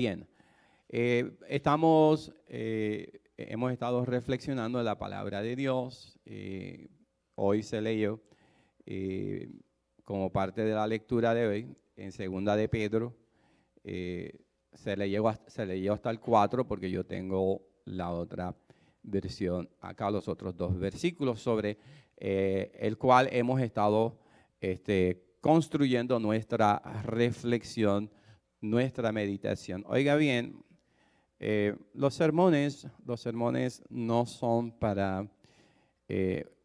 Bien, hemos estado reflexionando en la palabra de Dios. Hoy se leyó como parte de la lectura de hoy en Segunda de Pedro. Se leyó hasta el 4 porque yo tengo la otra versión acá, los otros dos versículos sobre el cual hemos estado construyendo nuestra reflexión, nuestra meditación. Oiga bien, los sermones no son para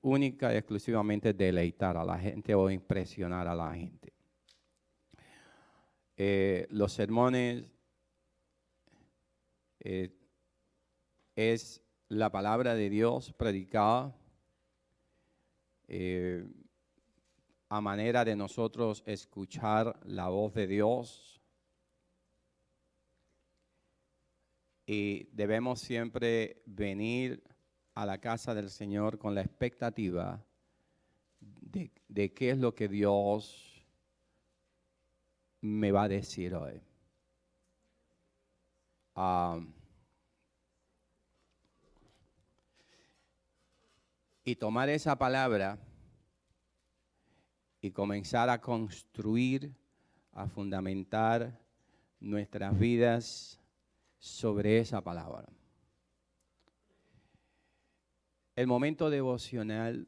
única y exclusivamente deleitar a la gente o impresionar a la gente. Los sermones es la palabra de Dios predicada a manera de nosotros escuchar la voz de Dios. Y debemos siempre venir a la casa del Señor con la expectativa de qué es lo que Dios me va a decir hoy. Y tomar esa palabra y comenzar a construir, a fundamentar nuestras vidas sobre esa palabra. El momento devocional,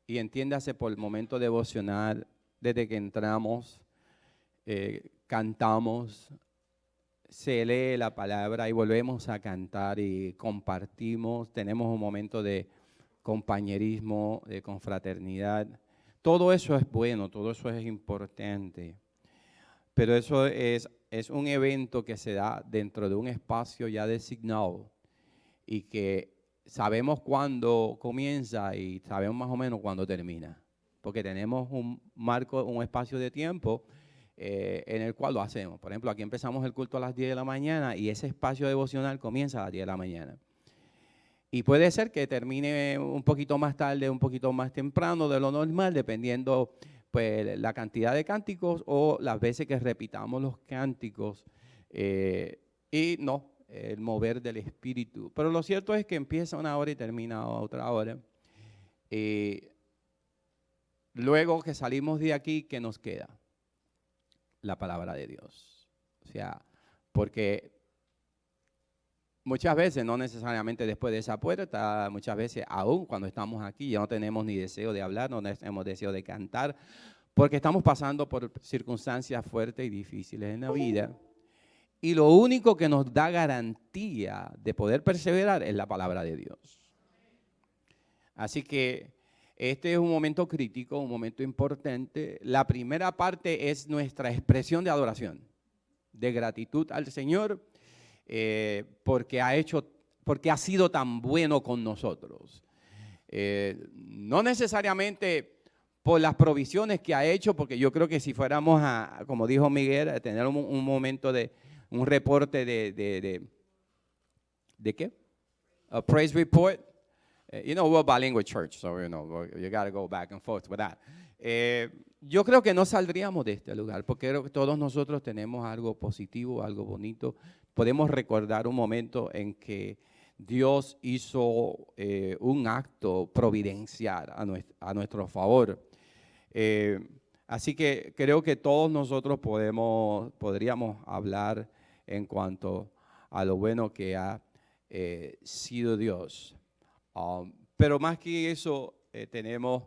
y entiéndase por el momento devocional, desde que entramos, cantamos, se lee la palabra y volvemos a cantar y compartimos, tenemos un momento de compañerismo, de confraternidad. Todo eso es bueno, todo eso es importante, pero eso es un evento que se da dentro de un espacio ya designado y que sabemos cuándo comienza y sabemos más o menos cuándo termina, porque tenemos un marco, un espacio de tiempo en el cual lo hacemos. Por ejemplo, aquí empezamos el culto a las 10 de la mañana y ese espacio devocional comienza a las 10 de la mañana. Y puede ser que termine un poquito más tarde, un poquito más temprano de lo normal, dependiendo pues la cantidad de cánticos o las veces que repitamos los cánticos y no, el mover del espíritu. Pero lo cierto es que empieza una hora y termina a otra hora. Luego que salimos de aquí, ¿qué nos queda? La palabra de Dios. O sea, porque muchas veces, no necesariamente después de esa puerta, muchas veces aún cuando estamos aquí ya no tenemos ni deseo de hablar, no tenemos deseo de cantar, porque estamos pasando por circunstancias fuertes y difíciles en la vida. Y lo único que nos da garantía de poder perseverar es la palabra de Dios. Así que este es un momento crítico, un momento importante. La primera parte es nuestra expresión de adoración, de gratitud al Señor, porque ha sido tan bueno con nosotros. No necesariamente por las provisiones que ha hecho, porque yo creo que si fuéramos a, como dijo Miguel, a tener un momento de un reporte ¿de qué? A praise report. We're a bilingual church, so you got to go back and forth with that. Yo creo que no saldríamos de este lugar, porque creo que todos nosotros tenemos algo positivo, algo bonito. Podemos recordar un momento en que Dios hizo un acto providencial a nuestro favor. Así que creo que todos nosotros podríamos hablar en cuanto a lo bueno que ha sido Dios. Pero más que eso, tenemos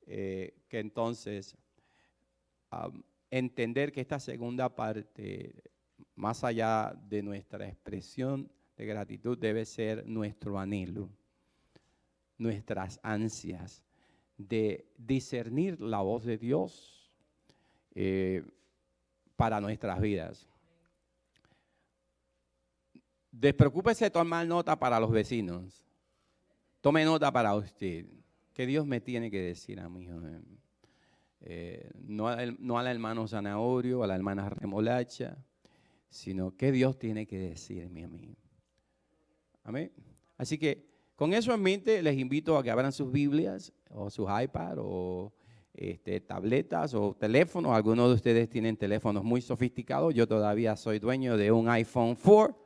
que entonces entender que esta segunda parte, más allá de nuestra expresión de gratitud, debe ser nuestro anhelo, nuestras ansias de discernir la voz de Dios para nuestras vidas. Despreocúpese de tomar nota para los vecinos. Tome nota para usted. ¿Qué Dios me tiene que decir a mí? No al hermano Zanahorio, a la hermana Remolacha, sino qué Dios tiene que decirme a mí. Amén. Así que con eso en mente les invito a que abran sus Biblias o sus iPad o tabletas o teléfonos. Algunos de ustedes tienen teléfonos muy sofisticados. Yo todavía soy dueño de un iPhone 4,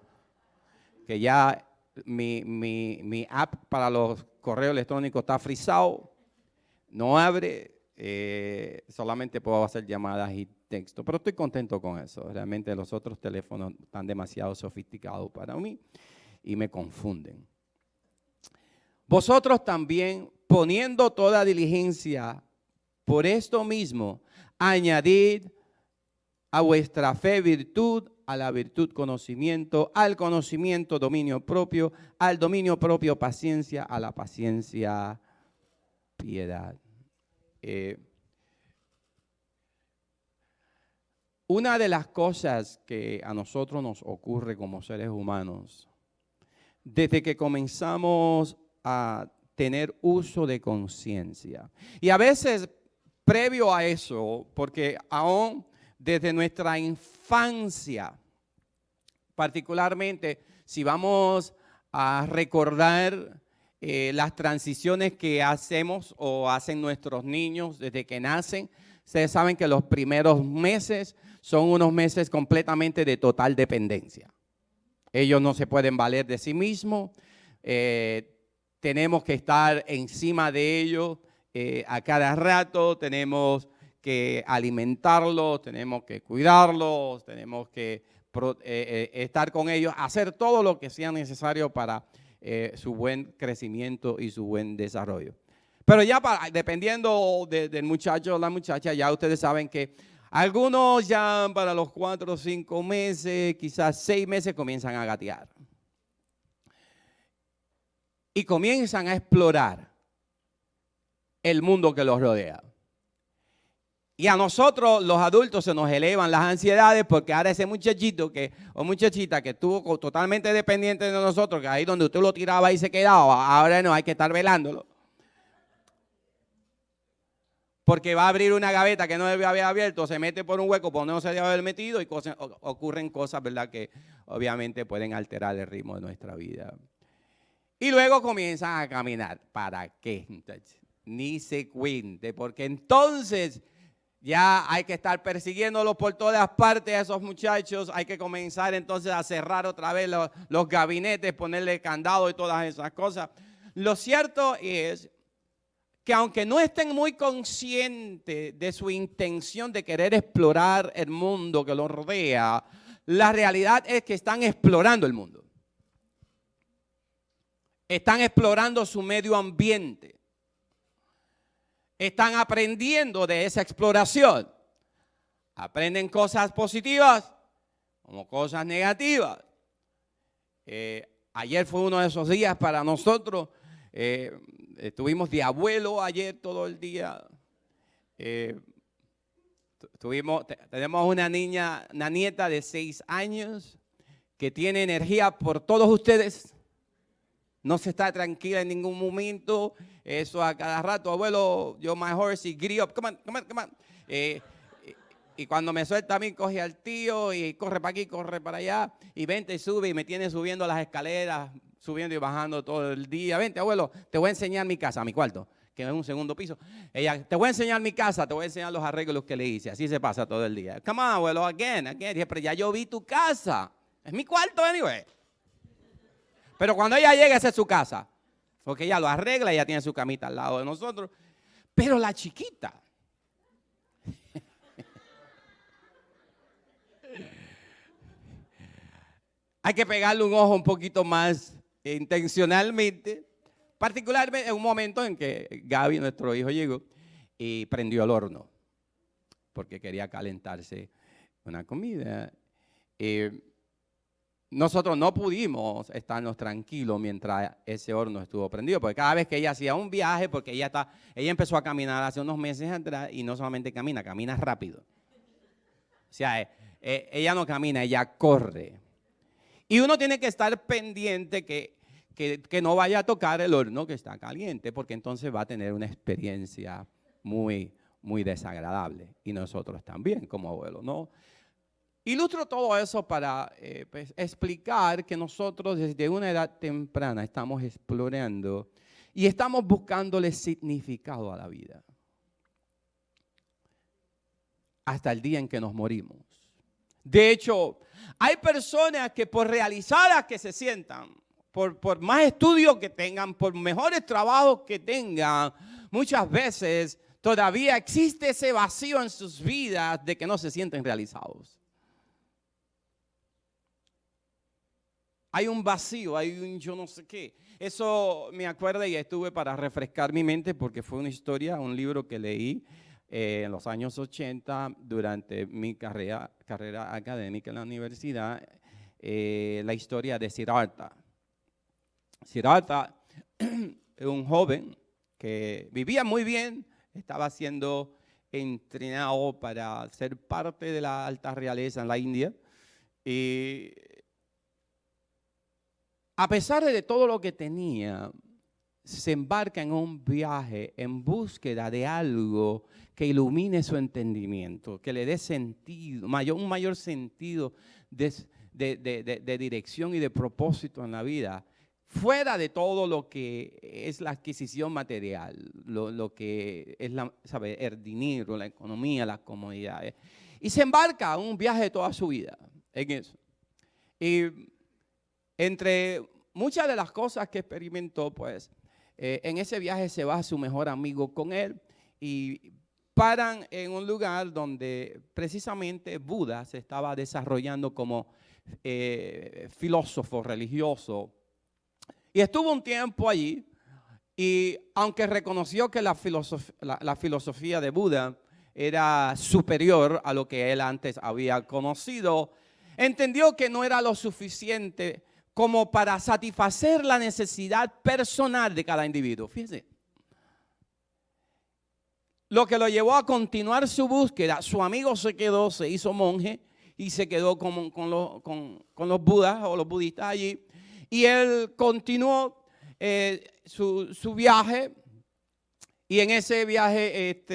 que ya mi app para los correos electrónicos está frisado. No abre, solamente puedo hacer llamadas y texto. Pero estoy contento con eso. Realmente los otros teléfonos están demasiado sofisticados para mí y me confunden. Vosotros también, poniendo toda diligencia, por esto mismo, añadid a vuestra fe virtud, a la virtud conocimiento, al conocimiento dominio propio, al dominio propio paciencia, a la paciencia piedad. Una de las cosas que a nosotros nos ocurre como seres humanos, desde que comenzamos a tener uso de conciencia, y a veces previo a eso, porque aún desde nuestra infancia, particularmente si vamos a recordar las transiciones que hacemos o hacen nuestros niños desde que nacen, ustedes saben que los primeros meses son unos meses completamente de total dependencia. Ellos no se pueden valer de sí mismos, tenemos que estar encima de ellos a cada rato, tenemos que alimentarlos, tenemos que cuidarlos, tenemos que estar con ellos, hacer todo lo que sea necesario para su buen crecimiento y su buen desarrollo. Pero ya dependiendo del muchacho o la muchacha, ya ustedes saben que algunos ya para los 4 o 5 meses, quizás 6 meses, comienzan a gatear. Y comienzan a explorar el mundo que los rodea. Y a nosotros, los adultos, se nos elevan las ansiedades porque ahora ese muchachito o muchachita que estuvo totalmente dependiente de nosotros, que ahí donde usted lo tiraba y se quedaba, ahora no hay que estar velándolo. Porque va a abrir una gaveta que no debe haber abierto, se mete por un hueco por donde no se debe haber metido y ocurren cosas, ¿verdad?, que obviamente pueden alterar el ritmo de nuestra vida. Y luego comienzan a caminar. ¿Para qué? Ni se cuente, porque entonces ya hay que estar persiguiéndolos por todas partes a esos muchachos. Hay que comenzar entonces a cerrar otra vez los gabinetes, ponerle candado y todas esas cosas. Lo cierto es que aunque no estén muy conscientes de su intención de querer explorar el mundo que los rodea, la realidad es que están explorando el mundo. Están explorando su medio ambiente. Están aprendiendo de esa exploración. Aprenden cosas positivas como cosas negativas. Ayer fue uno de esos días para nosotros. Estuvimos de abuelo ayer todo el día. Tenemos una nieta de 6 años que tiene energía por todos ustedes. No se está tranquila en ningún momento. Eso a cada rato, abuelo, you're my horse, y giddy up, come on. Y cuando me suelta a mí, coge al tío y corre para aquí, corre para allá. Y vente y sube y me tiene subiendo las escaleras, subiendo y bajando todo el día. Vente, abuelo, te voy a enseñar mi casa, mi cuarto, que es un segundo piso. Ella, te voy a enseñar mi casa, te voy a enseñar los arreglos que le hice. Así se pasa todo el día. Come on, abuelo, again. Dije, pero ya yo vi tu casa. Es mi cuarto, anyway. Pero cuando ella llega, esa es su casa. Porque ella lo arregla, ella tiene su camita al lado de nosotros. Pero la chiquita, hay que pegarle un ojo un poquito más intencionalmente. Particularmente en un momento en que Gaby, nuestro hijo, llegó y prendió el horno. Porque quería calentarse una comida. Nosotros no pudimos estarnos tranquilos mientras ese horno estuvo prendido, porque cada vez que ella hacía un viaje, porque ella empezó a caminar hace unos meses atrás y no solamente camina rápido. O sea, ella no camina, ella corre. Y uno tiene que estar pendiente que no vaya a tocar el horno que está caliente, porque entonces va a tener una experiencia muy, muy desagradable. Y nosotros también como abuelos, ¿no? Ilustro todo eso para explicar que nosotros desde una edad temprana estamos explorando y estamos buscándole significado a la vida. hasta el día en que nos morimos. De hecho, hay personas que por realizadas que se sientan, por más estudios que tengan, por mejores trabajos que tengan, muchas veces todavía existe ese vacío en sus vidas de que no se sienten realizados. Hay un vacío, hay un yo no sé qué. Eso me acuerdo y estuve para refrescar mi mente porque fue una historia, un libro que leí en los años 80 durante mi carrera académica en la universidad, la historia de Siddhartha. Siddhartha es un joven que vivía muy bien, estaba siendo entrenado para ser parte de la alta realeza en la India y a pesar de todo lo que tenía, se embarca en un viaje en búsqueda de algo que ilumine su entendimiento, que le dé sentido, un mayor sentido de dirección y de propósito en la vida, fuera de todo lo que es la adquisición material, lo que es el dinero, la economía, las comodidades. Y se embarca en un viaje de toda su vida en eso. Y entre muchas de las cosas que experimentó, pues, en ese viaje se va su mejor amigo con él y paran en un lugar donde precisamente Buda se estaba desarrollando como filósofo religioso. Y estuvo un tiempo allí y aunque reconoció que la filosofía de Buda era superior a lo que él antes había conocido, entendió que no era lo suficiente como para satisfacer la necesidad personal de cada individuo. Fíjense. Lo que lo llevó a continuar su búsqueda, su amigo se hizo monje y se quedó con los budas o los budistas allí. Y él continuó su viaje y en ese viaje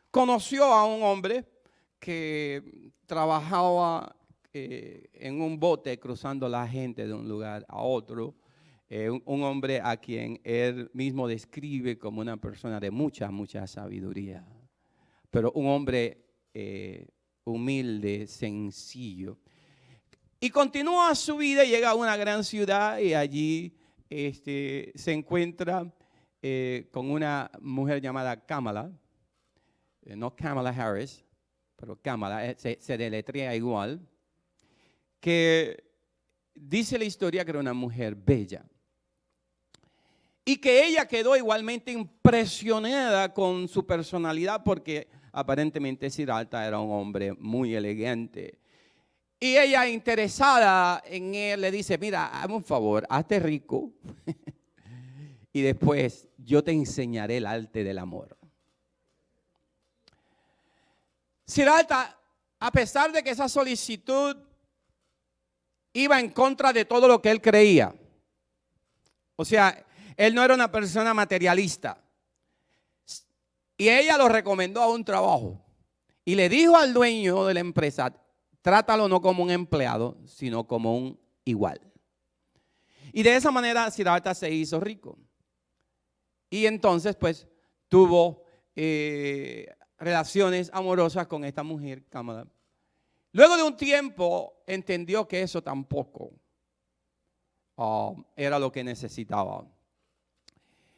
conoció a un hombre que trabajaba en un bote cruzando la gente de un lugar a otro, un hombre a quien él mismo describe como una persona de mucha sabiduría, pero un hombre humilde, sencillo. Y continúa su vida y llega a una gran ciudad y allí se encuentra con una mujer llamada Kamala, no Kamala Harris, pero Kamala, se deletrea igual, que dice la historia que era una mujer bella. Y que ella quedó igualmente impresionada con su personalidad porque aparentemente Siddhartha era un hombre muy elegante. Y ella, interesada en él, le dice, mira, hazme un favor, hazte rico y después yo te enseñaré el arte del amor. Siddhartha, a pesar de que esa solicitud iba en contra de todo lo que él creía, o sea, él no era una persona materialista, y ella lo recomendó a un trabajo y le dijo al dueño de la empresa, trátalo no como un empleado, sino como un igual. Y de esa manera Siddhartha se hizo rico. Y entonces pues tuvo relaciones amorosas con esta mujer, Kamala. Luego de un tiempo entendió que eso tampoco era lo que necesitaba.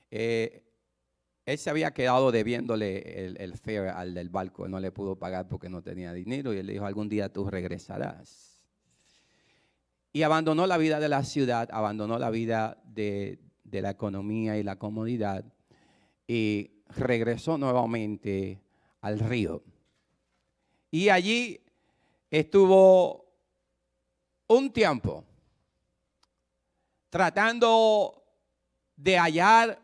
Él se había quedado debiéndole el fare al del barco. Él no le pudo pagar porque no tenía dinero. Y él le dijo, algún día tú regresarás. Y abandonó la vida de la ciudad, abandonó la vida de la economía y la comodidad. Y regresó nuevamente al río. Y allí estuvo un tiempo tratando de hallar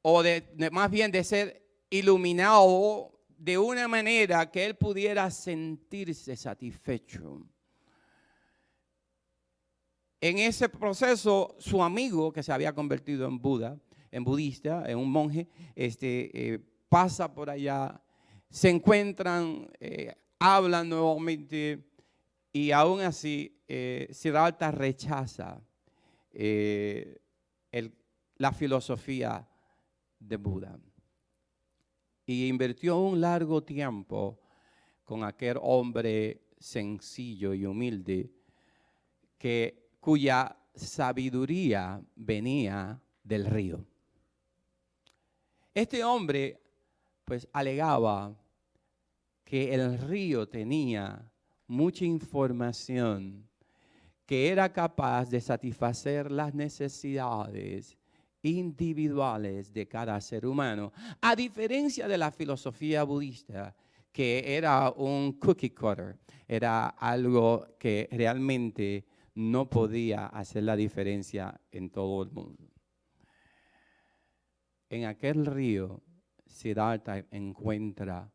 o más bien de ser iluminado de una manera que él pudiera sentirse satisfecho. En ese proceso, su amigo, que se había convertido en budista, en un monje, pasa por allá, se encuentran, hablan nuevamente y aún así Siddhartha rechaza la filosofía de Buda. Y invirtió un largo tiempo con aquel hombre sencillo y humilde cuya sabiduría venía del río. Este hombre pues alegaba que el río tenía mucha información que era capaz de satisfacer las necesidades individuales de cada ser humano, a diferencia de la filosofía budista, que era un cookie cutter, era algo que realmente no podía hacer la diferencia en todo el mundo. En aquel río, Siddhartha encuentra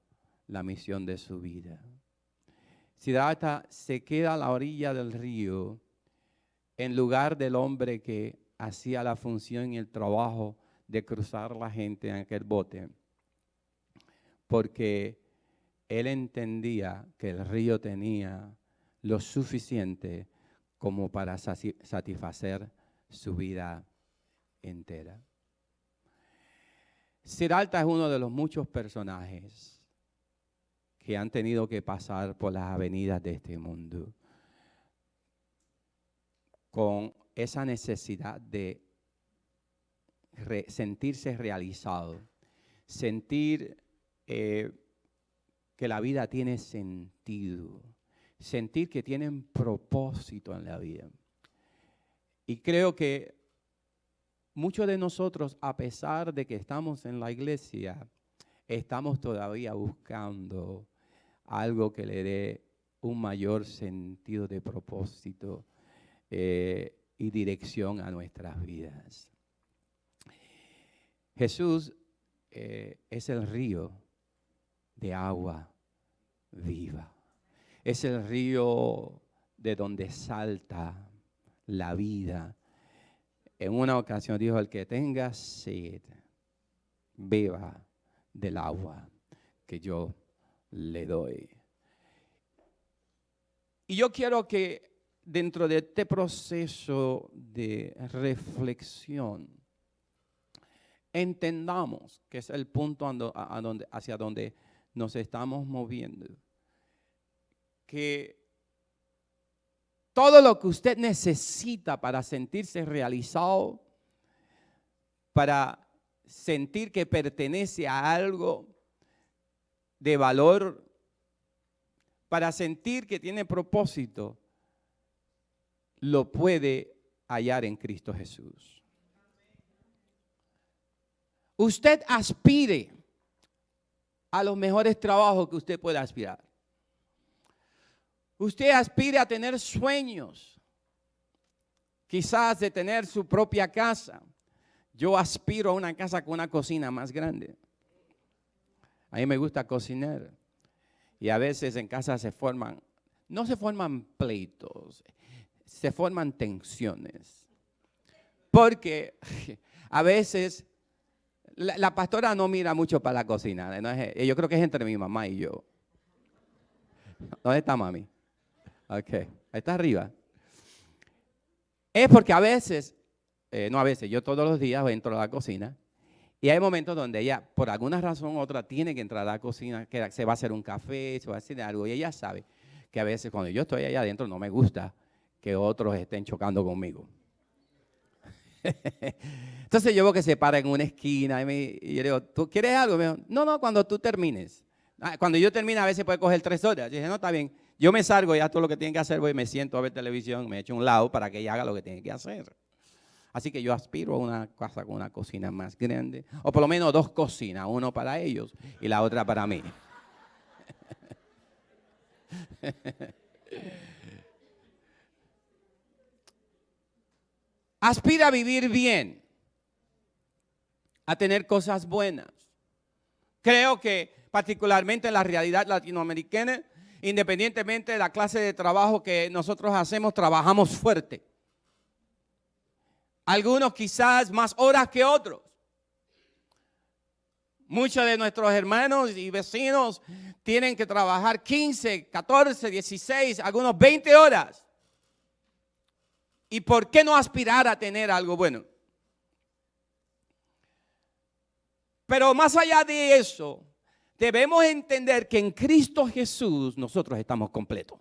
la misión de su vida. Siddhartha se queda a la orilla del río en lugar del hombre que hacía la función y el trabajo de cruzar la gente en aquel bote, porque él entendía que el río tenía lo suficiente como para satisfacer su vida entera. Siddhartha es uno de los muchos personajes que han tenido que pasar por las avenidas de este mundo con esa necesidad de sentirse realizado, sentir que la vida tiene sentido, sentir que tienen propósito en la vida. Y creo que muchos de nosotros, a pesar de que estamos en la iglesia, estamos todavía buscando algo que le dé un mayor sentido de propósito y dirección a nuestras vidas. Jesús es el río de agua viva. Es el río de donde salta la vida. En una ocasión dijo, el que tenga sed, beba del agua que yo le doy. Y yo quiero que dentro de este proceso de reflexión entendamos que es el punto hacia donde nos estamos moviendo, que todo lo que usted necesita para sentirse realizado, para sentir que pertenece a algo de valor, para sentir que tiene propósito, lo puede hallar en Cristo Jesús. Usted aspire a los mejores trabajos que usted pueda aspirar. Usted aspire a tener sueños, quizás de tener su propia casa. Yo aspiro a una casa con una cocina más grande. A mí me gusta cocinar. Y a veces en casa no se forman pleitos, se forman tensiones. Porque a veces la pastora no mira mucho para la cocina. ¿No? Yo creo que es entre mi mamá y yo. ¿Dónde está mami? Ok, ahí está arriba. Es porque a veces, yo todos los días entro a la cocina y hay momentos donde ella, por alguna razón u otra, tiene que entrar a la cocina, que se va a hacer un café, se va a hacer algo, y ella sabe que a veces cuando yo estoy allá adentro no me gusta que otros estén chocando conmigo. Entonces yo veo que se para en una esquina y yo digo, ¿tú quieres algo? Me dijo, no, cuando tú termines. Cuando yo termine a veces puede coger 3 horas. Yo dije, no, está bien. Yo me salgo, ya todo lo que tiene que hacer, voy, me siento a ver televisión, me echo a un lado para que ella haga lo que tiene que hacer. Así que yo aspiro a una casa con una cocina más grande, o por lo menos 2 cocinas, uno para ellos y la otra para mí. Aspira a vivir bien, a tener cosas buenas. Creo que particularmente en la realidad latinoamericana, independientemente de la clase de trabajo que nosotros hacemos, trabajamos fuerte. Algunos quizás más horas que otros. Muchos de nuestros hermanos y vecinos tienen que trabajar 15, 14, 16, algunos 20 horas. ¿Y por qué no aspirar a tener algo bueno? Pero más allá de eso, debemos entender que en Cristo Jesús nosotros estamos completos.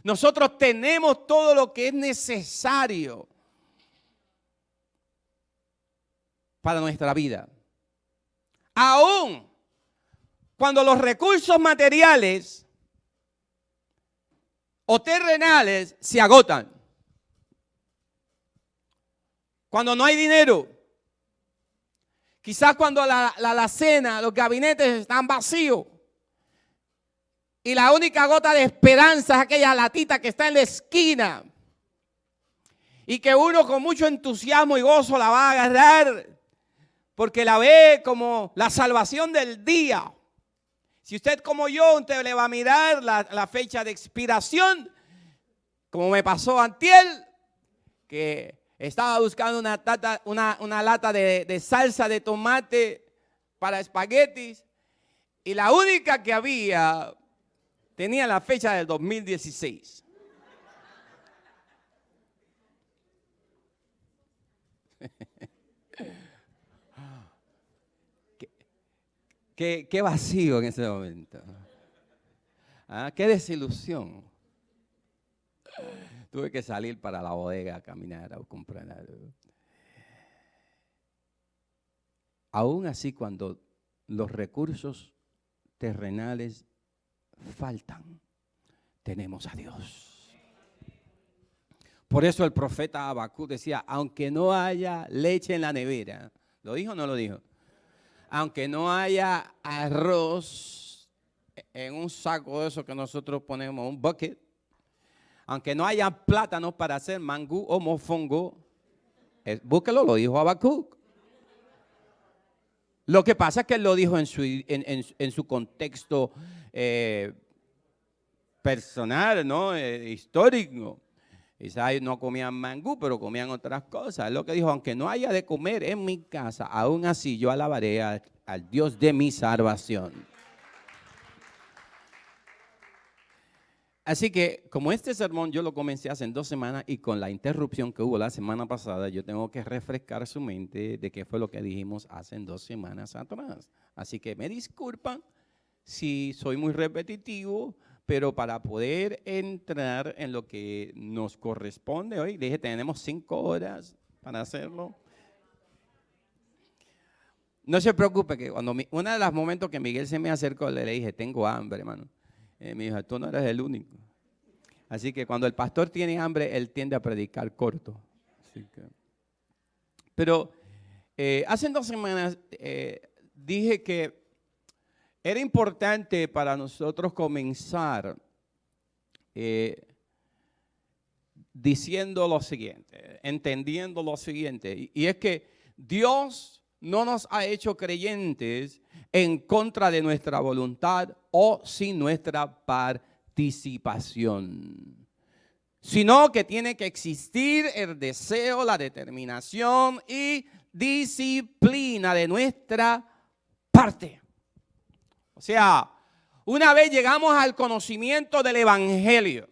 Nosotros tenemos todo lo que es necesario para nuestra vida. Aún cuando los recursos materiales o terrenales se agotan. Cuando no hay dinero. Quizás cuando la alacena, los gabinetes están vacíos. Y la única gota de esperanza es aquella latita que está en la esquina. Y que uno con mucho entusiasmo y gozo la va a agarrar. Porque la ve como la salvación del día. Si usted como yo, usted le va a mirar la fecha de expiración. Como me pasó antier, que estaba buscando una lata de salsa de tomate para espaguetis. Y la única que había tenía la fecha del 2016. Qué vacío en ese momento. Qué desilusión. Tuve que salir para la bodega a caminar, a comprar algo. Aún así, cuando los recursos terrenales faltan, tenemos a Dios. Por eso el profeta Habacuc decía, aunque no haya leche en la nevera, ¿lo dijo o no lo dijo? Aunque no haya arroz en un saco de eso que nosotros ponemos, un bucket, aunque no haya plátanos para hacer mangú o mofongo, búsquelo, lo dijo Habacuc. Lo que pasa es que él lo dijo en su contexto personal, ¿no? Histórico. Quizás no comían mangú, pero comían otras cosas. Es lo que dijo, aunque no haya de comer en mi casa, aún así yo alabaré al Dios de mi salvación. Así que, como este sermón yo lo comencé hace 2 semanas y con la interrupción que hubo la semana pasada, yo tengo que refrescar su mente de qué fue lo que dijimos hace 2 semanas atrás. Así que me disculpan si soy muy repetitivo, pero para poder entrar en lo que nos corresponde hoy, dije, tenemos 5 horas para hacerlo. No se preocupe que cuando uno de los momentos que Miguel se me acercó, le dije, tengo hambre, hermano. Me dijo, tú no eres el único. Así que cuando el pastor tiene hambre, él tiende a predicar corto. Pero hace 2 semanas dije que era importante para nosotros comenzar diciendo lo siguiente, entendiendo lo siguiente. Y es que Dios no nos ha hecho creyentes en contra de nuestra voluntad o sin nuestra participación, sino que tiene que existir el deseo, la determinación y disciplina de nuestra parte. O sea, una vez llegamos al conocimiento del Evangelio,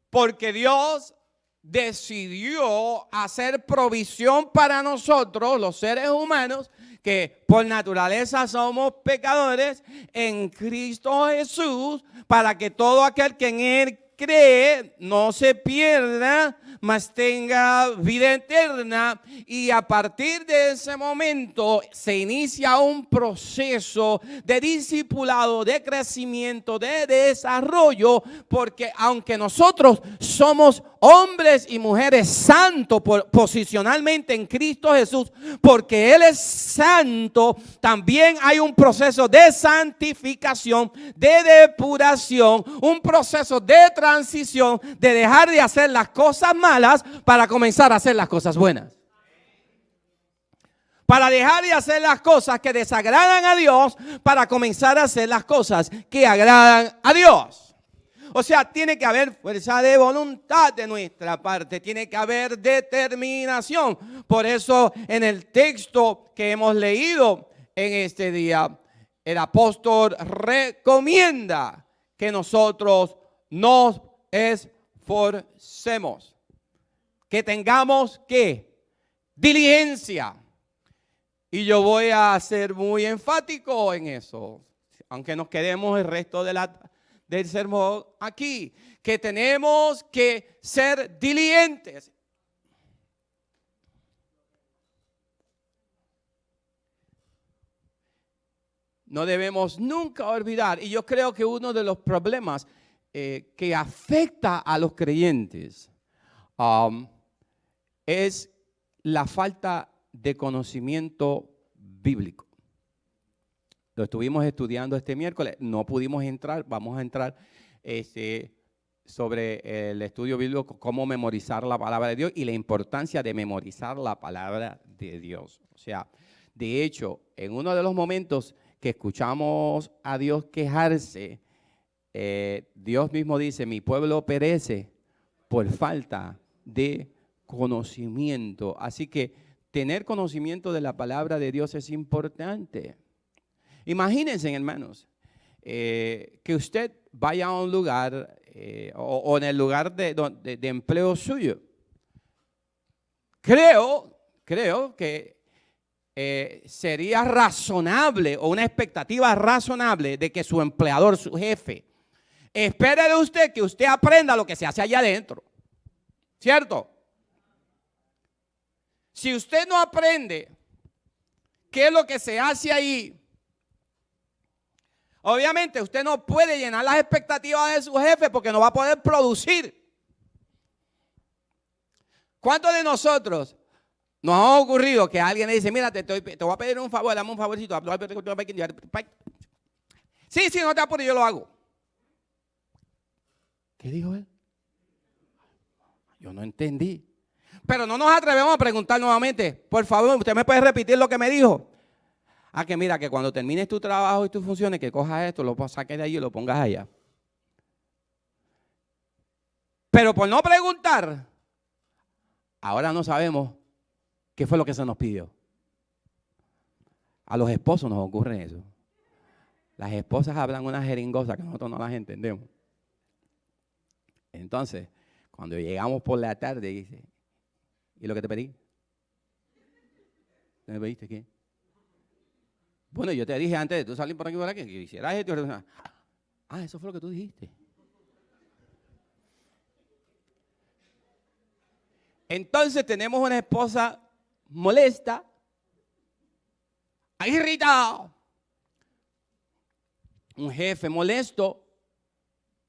porque Dios decidió hacer provisión para nosotros, los seres humanos, que por naturaleza somos pecadores, en Cristo Jesús, para que todo aquel que en Él cree no se pierda, mas tenga vida eterna. Y a partir de ese momento se inicia un proceso de discipulado, de crecimiento, de desarrollo, porque aunque nosotros somos hombres y mujeres santos posicionalmente en Cristo Jesús, porque Él es santo, también hay un proceso de santificación, de depuración, un proceso de transición, de dejar de hacer las cosas malas para comenzar a hacer las cosas buenas. Para dejar de hacer las cosas que desagradan a Dios para comenzar a hacer las cosas que agradan a Dios. O sea, tiene que haber fuerza de voluntad de nuestra parte, tiene que haber determinación. Por eso en el texto que hemos leído en este día, el apóstol recomienda que nosotros nos esforcemos, que tengamos ¿qué? Diligencia. Y yo voy a ser muy enfático en eso, aunque nos quedemos el resto del sermón aquí, que tenemos que ser diligentes. No debemos nunca olvidar, y yo creo que uno de los problemas que afecta a los creyentes es la falta de conocimiento bíblico. Lo estuvimos estudiando este miércoles, no pudimos entrar, vamos a entrar sobre el estudio bíblico, cómo memorizar la palabra de Dios y la importancia de memorizar la palabra de Dios. O sea, de hecho, en uno de los momentos que escuchamos a Dios quejarse, Dios mismo dice, mi pueblo perece por falta de conocimiento. Así que tener conocimiento de la palabra de Dios es importante. Imagínense, hermanos, que usted vaya a un lugar o en el lugar de empleo suyo. Creo que sería razonable o una expectativa razonable de que su empleador, su jefe, espere de usted que usted aprenda lo que se hace allá adentro. ¿Cierto? Si usted no aprende qué es lo que se hace ahí, obviamente usted no puede llenar las expectativas de su jefe porque no va a poder producir. ¿Cuántos de nosotros nos ha ocurrido que alguien le dice, mira, te voy a pedir un favor, dame un favorcito? Sí, no te apures, yo lo hago. ¿Qué dijo él? Yo no entendí. Pero no nos atrevemos a preguntar nuevamente, por favor, ¿usted me puede repetir lo que me dijo? Que mira, que cuando termines tu trabajo y tus funciones, que cojas esto, lo saques de allí y lo pongas allá. Pero por no preguntar, ahora no sabemos qué fue lo que se nos pidió. A los esposos nos ocurre eso. Las esposas hablan una jeringosa que nosotros no las entendemos. Entonces, cuando llegamos por la tarde, dice, ¿y lo que te pedí? ¿Me pediste qué? Bueno, yo te dije antes de tú salir por aquí que hicieras esto. Eso fue lo que tú dijiste. Entonces tenemos una esposa molesta, irritada, un jefe molesto,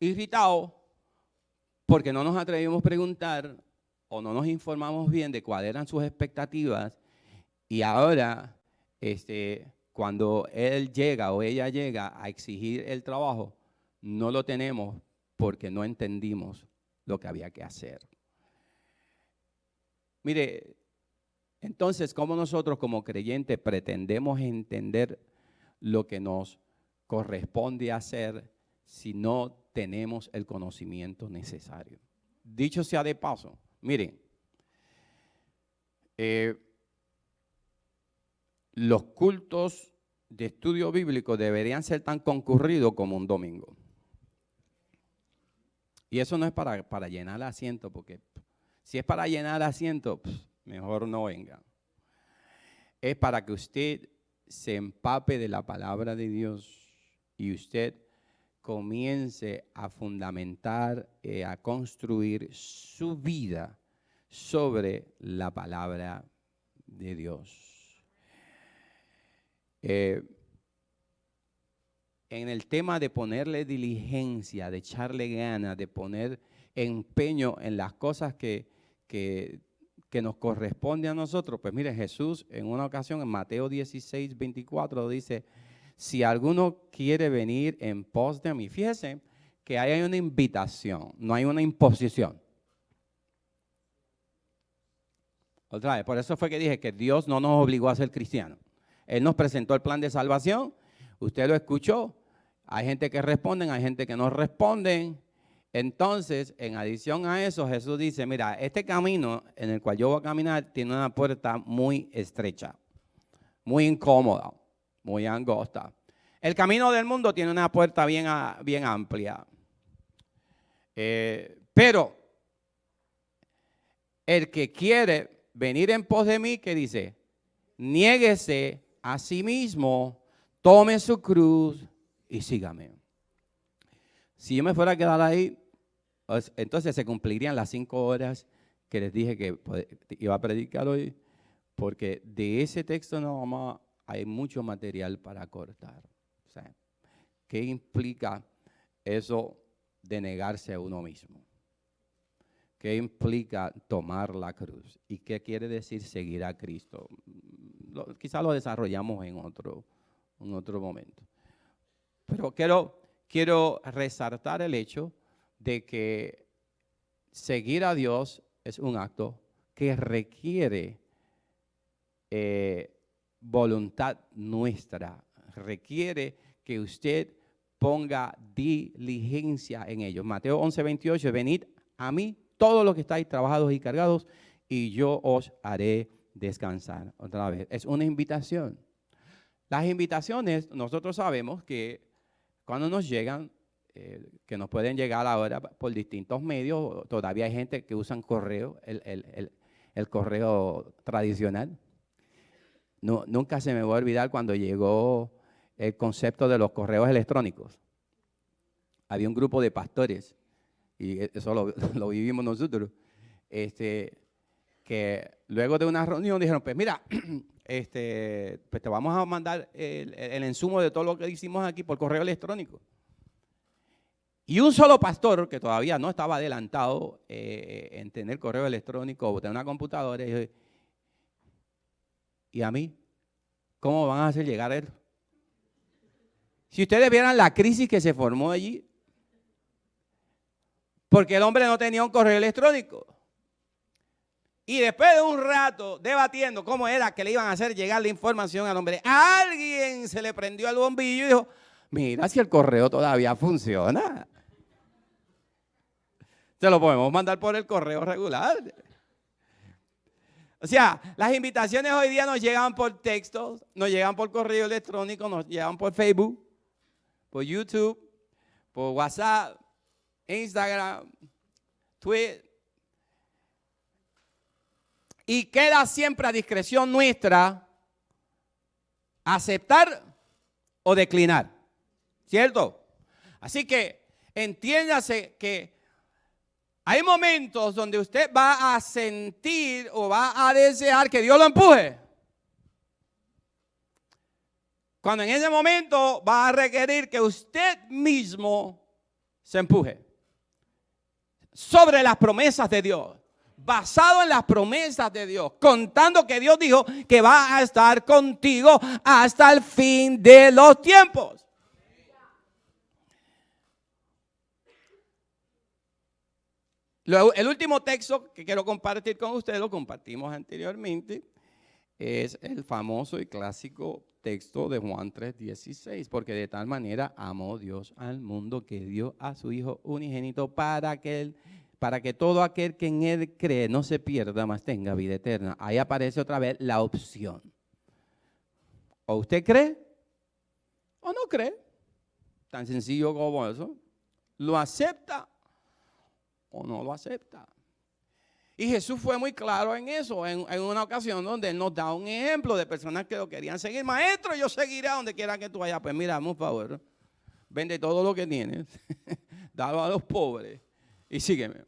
irritado, porque no nos atrevimos a preguntar o no nos informamos bien de cuáles eran sus expectativas, y ahora cuando él llega o ella llega a exigir el trabajo, no lo tenemos porque no entendimos lo que había que hacer. Mire, entonces, ¿cómo nosotros como creyentes pretendemos entender lo que nos corresponde hacer si no tenemos el conocimiento necesario? Dicho sea de paso, miren, los cultos de estudio bíblico deberían ser tan concurridos como un domingo. Y eso no es para llenar asiento, porque si es para llenar asiento, mejor no venga. Es para que usted se empape de la palabra de Dios y usted comience a fundamentar, a construir su vida sobre la palabra de Dios. En el tema de ponerle diligencia, de echarle ganas, de poner empeño en las cosas que nos corresponde a nosotros, pues mire, Jesús en una ocasión en Mateo 16, 24 dice, si alguno quiere venir en pos de mí, fíjese que hay una invitación, no hay una imposición. Otra vez, por eso fue que dije que Dios no nos obligó a ser cristianos. Él nos presentó el plan de salvación, usted lo escuchó, hay gente que responden, hay gente que no responden. Entonces, en adición a eso, Jesús dice, mira, este camino en el cual yo voy a caminar tiene una puerta muy estrecha, muy incómoda, muy angosta. El camino del mundo tiene una puerta bien amplia. Pero el que quiere venir en pos de mí, ¿qué dice? niéguese a sí mismo, tome su cruz y sígame. Si yo me fuera a quedar ahí, entonces se cumplirían las 5 horas que les dije que iba a predicar hoy, porque de ese texto nada más hay mucho material para cortar. O sea, ¿qué implica eso de negarse a uno mismo? ¿Qué implica tomar la cruz? ¿Y qué quiere decir seguir a Cristo? Quizá lo desarrollamos en otro momento. Pero quiero resaltar el hecho de que seguir a Dios es un acto que requiere voluntad nuestra, requiere que usted ponga diligencia en ello. Mateo 11:28, venid a mí todos los que estáis trabajados y cargados, y yo os haré descansar. Otra vez, es una invitación. Las invitaciones, nosotros sabemos que cuando nos llegan, que nos pueden llegar ahora por distintos medios, todavía hay gente que usan correo, el correo tradicional. No, nunca se me va a olvidar cuando llegó el concepto de los correos electrónicos. Había un grupo de pastores, y eso lo vivimos nosotros, que luego de una reunión dijeron, pues mira, pues te vamos a mandar el insumo de todo lo que hicimos aquí por correo electrónico. Y un solo pastor, que todavía no estaba adelantado en tener correo electrónico o tener una computadora, dijo, ¿y a mí? ¿Cómo van a hacer llegar él? Si ustedes vieran la crisis que se formó allí, porque el hombre no tenía un correo electrónico. Y después de un rato debatiendo cómo era que le iban a hacer llegar la información al hombre, a alguien se le prendió el bombillo y dijo, mira si el correo todavía funciona. Se lo podemos mandar por el correo regular. O sea, las invitaciones hoy día nos llegan por textos, nos llegan por correo electrónico, nos llegan por Facebook, por YouTube, por WhatsApp, Instagram, Twitter. Y queda siempre a discreción nuestra aceptar o declinar, ¿cierto? Así que entiéndase que hay momentos donde usted va a sentir o va a desear que Dios lo empuje. Cuando en ese momento va a requerir que usted mismo se empuje sobre las promesas de Dios, basado en las promesas de Dios, contando que Dios dijo que va a estar contigo hasta el fin de los tiempos. El último texto que quiero compartir con ustedes, lo compartimos anteriormente, es el famoso y clásico texto de Juan 3:16, porque de tal manera amó Dios al mundo que dio a su Hijo unigénito para que todo aquel que en Él cree no se pierda, mas tenga vida eterna. Ahí aparece otra vez la opción. O usted cree o no cree, tan sencillo como eso. Lo acepta o no lo acepta. Y Jesús fue muy claro en eso, en una ocasión donde Él nos da un ejemplo de personas que lo querían seguir. Maestro, yo seguiré a donde quiera que tú vayas. Pues mira, por favor, vende todo lo que tienes, dalo a los pobres y sígueme.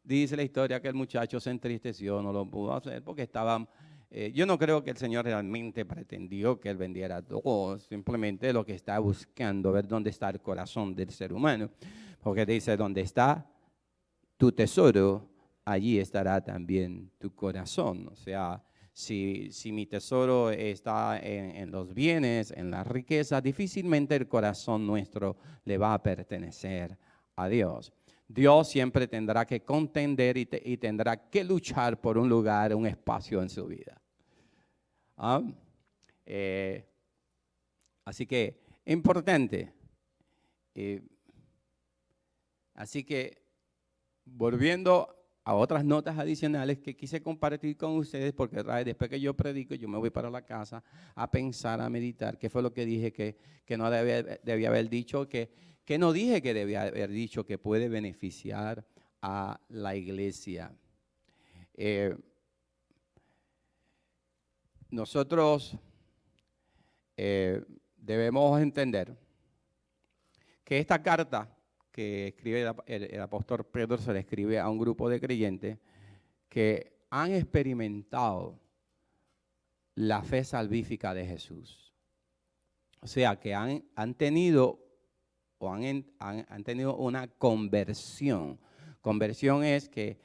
Dice la historia que el muchacho se entristeció, no lo pudo hacer porque estaban... yo no creo que el Señor realmente pretendió que Él vendiera todo, simplemente lo que está buscando, ver dónde está el corazón del ser humano. Porque dice, donde está tu tesoro, allí estará también tu corazón. O sea, si mi tesoro está en los bienes, en la riqueza, difícilmente el corazón nuestro le va a pertenecer a Dios. Dios siempre tendrá que contender y tendrá que luchar por un lugar, un espacio en su vida. Así que, importante. Así que, volviendo a otras notas adicionales que quise compartir con ustedes, porque después que yo predico, yo me voy para la casa a pensar, a meditar, qué fue lo que dije que no debía haber dicho, que no dije que debía haber dicho que puede beneficiar a la iglesia. nosotros debemos entender que esta carta que escribe el apóstol Pedro se le escribe a un grupo de creyentes que han experimentado la fe salvífica de Jesús. O sea, que han tenido o han tenido una conversión. Conversión es que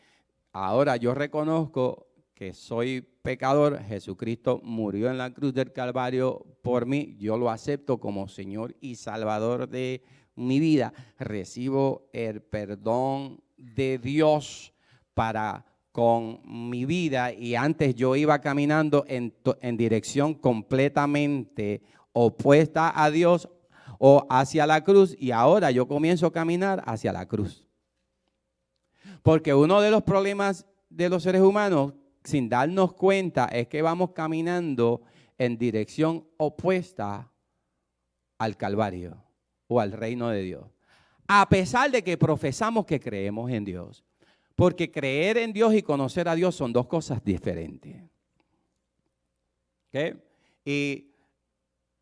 ahora yo reconozco que soy pecador, Jesucristo murió en la cruz del Calvario por mí, yo lo acepto como Señor y Salvador de mi vida, recibo el perdón de Dios para con mi vida, y antes yo iba caminando en dirección completamente opuesta a Dios o hacia la cruz, y ahora yo comienzo a caminar hacia la cruz. Porque uno de los problemas de los seres humanos, sin darnos cuenta, es que vamos caminando en dirección opuesta al Calvario o al reino de Dios. A pesar de que profesamos que creemos en Dios. Porque creer en Dios y conocer a Dios son dos cosas diferentes. ¿Okay? Y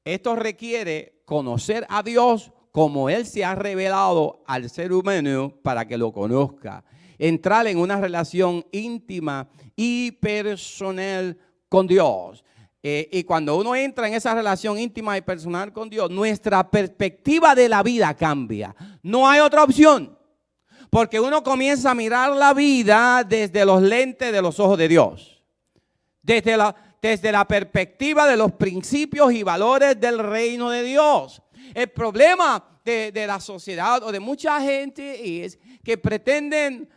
esto requiere conocer a Dios como Él se ha revelado al ser humano para que lo conozca. Entrar en una relación íntima y personal con Dios. Y cuando uno entra en esa relación íntima y personal con Dios, nuestra perspectiva de la vida cambia. No hay otra opción. Porque uno comienza a mirar la vida desde los lentes de los ojos de Dios. Desde la perspectiva de los principios y valores del reino de Dios. El problema de la sociedad o de mucha gente es que pretenden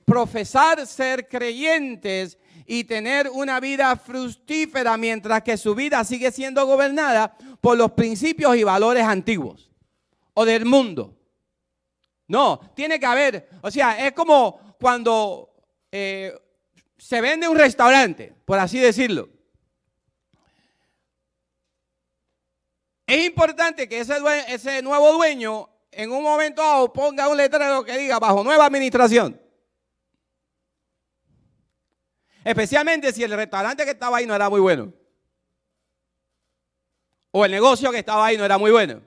profesar ser creyentes y tener una vida fructífera mientras que su vida sigue siendo gobernada por los principios y valores antiguos o del mundo. No, tiene que haber, o sea, es como cuando se vende un restaurante, por así decirlo. Es importante que ese nuevo dueño en un momento dado ponga un letrero que diga bajo nueva administración. Especialmente si el restaurante que estaba ahí no era muy bueno. O el negocio que estaba ahí no era muy bueno.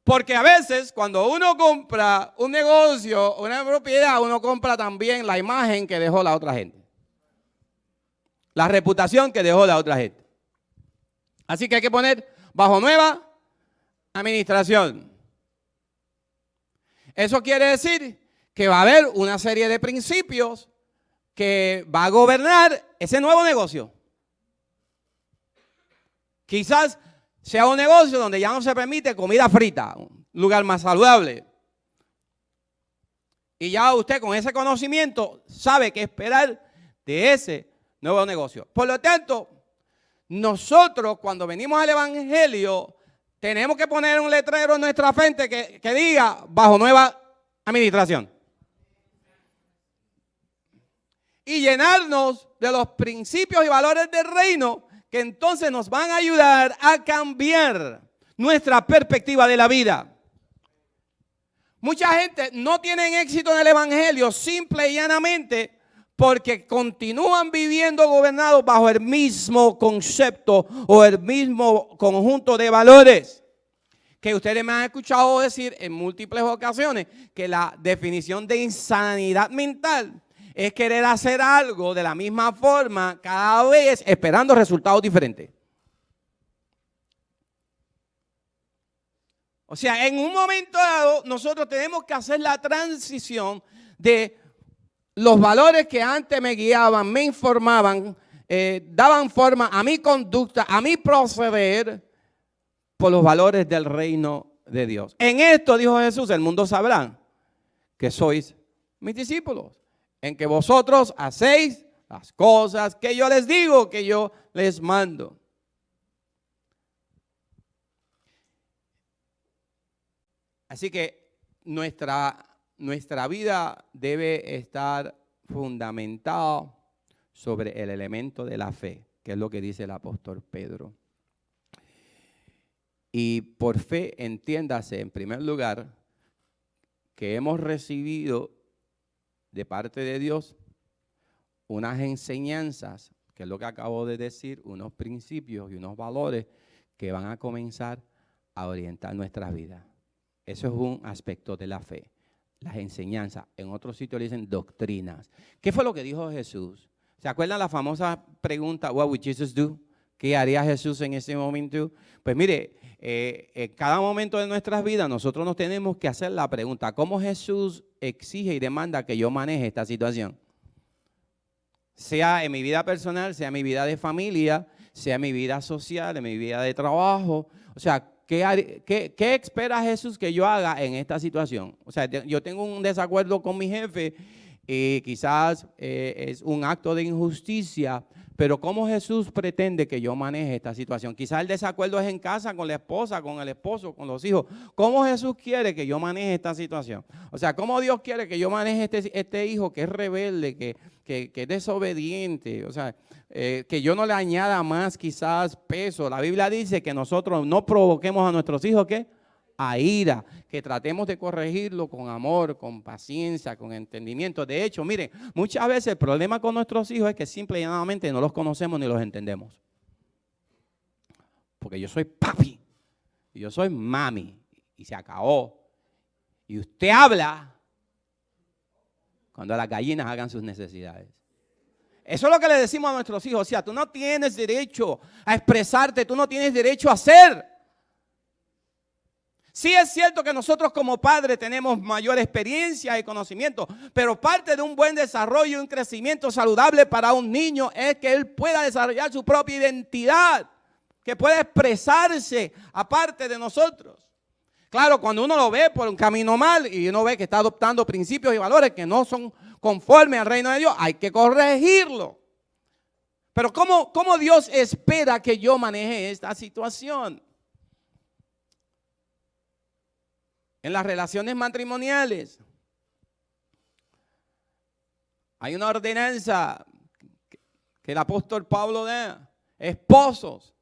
Porque a veces cuando uno compra un negocio, una propiedad, uno compra también la imagen que dejó la otra gente. La reputación que dejó la otra gente. Así que hay que poner bajo nueva administración. Eso quiere decir que va a haber una serie de principios que va a gobernar ese nuevo negocio. Quizás sea un negocio donde ya no se permite comida frita, un lugar más saludable. Y ya usted con ese conocimiento sabe qué esperar de ese nuevo negocio. Por lo tanto, nosotros cuando venimos al Evangelio tenemos que poner un letrero en nuestra frente que diga bajo nueva administración. Y llenarnos de los principios y valores del reino que entonces nos van a ayudar a cambiar nuestra perspectiva de la vida. Mucha gente no tiene éxito en el Evangelio simple y llanamente porque continúan viviendo gobernados bajo el mismo concepto o el mismo conjunto de valores. Que ustedes me han escuchado decir en múltiples ocasiones que la definición de insanidad mental es querer hacer algo de la misma forma cada vez esperando resultados diferentes. O sea, en un momento dado nosotros tenemos que hacer la transición de los valores que antes me guiaban, me informaban, daban forma a mi conducta, a mi proceder por los valores del reino de Dios. En esto, dijo Jesús, el mundo sabrá que sois mis discípulos, en que vosotros hacéis las cosas que yo les digo, que yo les mando. Así que nuestra vida debe estar fundamentada sobre el elemento de la fe, que es lo que dice el apóstol Pedro. Y por fe, entiéndase, en primer lugar, que hemos recibido de parte de Dios unas enseñanzas que es lo que acabo de decir, unos principios y unos valores que van a comenzar a orientar nuestras vidas. Eso es un aspecto de la fe. Las enseñanzas, en otros sitios le dicen doctrinas. ¿Qué fue lo que dijo Jesús? ¿Se acuerdan la famosa pregunta, what would Jesus do? ¿Qué haría Jesús en ese momento? Pues mire, en cada momento de nuestras vidas nosotros nos tenemos que hacer la pregunta, ¿cómo Jesús exige y demanda que yo maneje esta situación? Sea en mi vida personal, sea en mi vida de familia, sea en mi vida social, en mi vida de trabajo. O sea, ¿qué espera Jesús que yo haga en esta situación? O sea, yo tengo un desacuerdo con mi jefe y quizás es un acto de injusticia, pero ¿cómo Jesús pretende que yo maneje esta situación? Quizás el desacuerdo es en casa, con la esposa, con el esposo, con los hijos. ¿Cómo Jesús quiere que yo maneje esta situación? O sea, ¿cómo Dios quiere que yo maneje este hijo que es rebelde, que es desobediente? O sea, que yo no le añada más quizás peso. La Biblia dice que nosotros no provoquemos a nuestros hijos, ¿qué? A ira, que tratemos de corregirlo con amor, con paciencia, con entendimiento. De hecho, miren, muchas veces el problema con nuestros hijos es que simple y llanamente no los conocemos ni los entendemos. Porque yo soy papi y yo soy mami y se acabó. Y usted habla cuando las gallinas hagan sus necesidades. Eso es lo que le decimos a nuestros hijos. O sea, tú no tienes derecho a expresarte, tú no tienes derecho a ser. Sí es cierto que nosotros como padres tenemos mayor experiencia y conocimiento, pero parte de un buen desarrollo y un crecimiento saludable para un niño es que él pueda desarrollar su propia identidad, que pueda expresarse aparte de nosotros. Claro, cuando uno lo ve por un camino mal y uno ve que está adoptando principios y valores que no son conformes al reino de Dios, hay que corregirlo. Pero ¿cómo Dios espera que yo maneje esta situación? En las relaciones matrimoniales hay una ordenanza que el apóstol Pablo da. Esposos,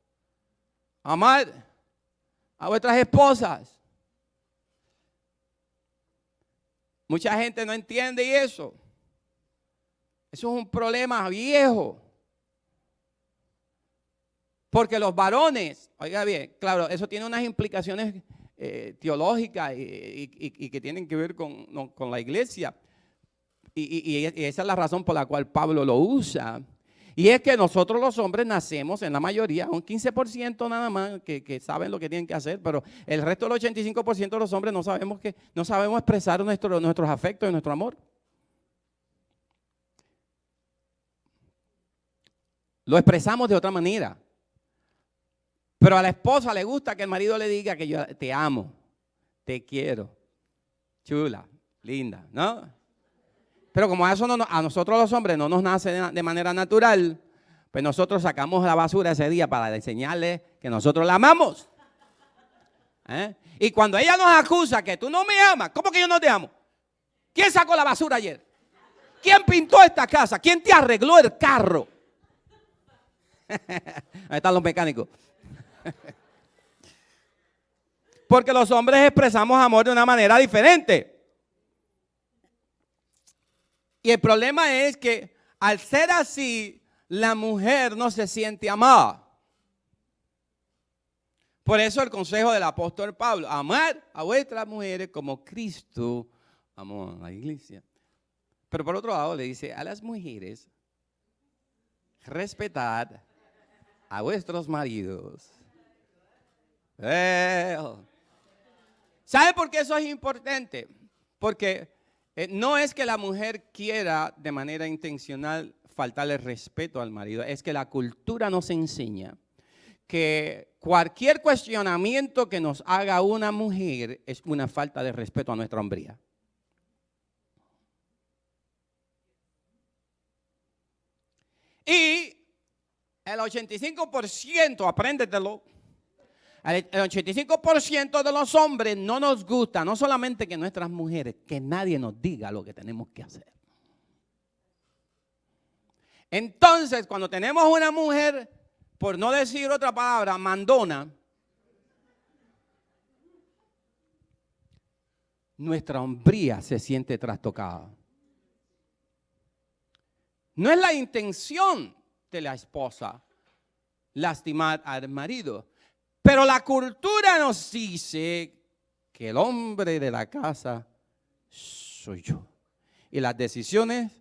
amad a vuestras esposas. Mucha gente no entiende eso. Eso es un problema viejo. Porque los varones, oiga bien, claro, eso tiene unas implicaciones teológicas y que tienen que ver con la iglesia. Y esa es la razón por la cual Pablo lo usa. Y es que nosotros los hombres nacemos en la mayoría, un 15% nada más que saben lo que tienen que hacer, pero el resto del 85% de los hombres no sabemos expresar nuestros afectos y nuestro amor. Lo expresamos de otra manera. Pero a la esposa le gusta que el marido le diga que yo te amo, te quiero, chula, linda, ¿no? Pero como eso a nosotros los hombres no nos nace de manera natural, pues nosotros sacamos la basura ese día para enseñarle que nosotros la amamos. Y cuando ella nos acusa que tú no me amas, ¿cómo que yo no te amo? ¿Quién sacó la basura ayer? ¿Quién pintó esta casa? ¿Quién te arregló el carro? Ahí están los mecánicos. Porque los hombres expresamos amor de una manera diferente. Y el problema es que al ser así, la mujer no se siente amada. Por eso el consejo del apóstol Pablo, amar a vuestras mujeres como Cristo amó a la iglesia. Pero por otro lado le dice a las mujeres, respetad a vuestros maridos. ¿Sabe por qué eso es importante? Porque no es que la mujer quiera de manera intencional faltarle respeto al marido, es que la cultura nos enseña que cualquier cuestionamiento que nos haga una mujer es una falta de respeto a nuestra hombría. Y el 85%, apréndetelo, el 85% de los hombres no nos gusta, no solamente que nuestras mujeres, que nadie nos diga lo que tenemos que hacer. Entonces, cuando tenemos una mujer, por no decir otra palabra, mandona, nuestra hombría se siente trastocada. No es la intención de la esposa lastimar al marido. Pero la cultura nos dice que el hombre de la casa soy yo. Y las decisiones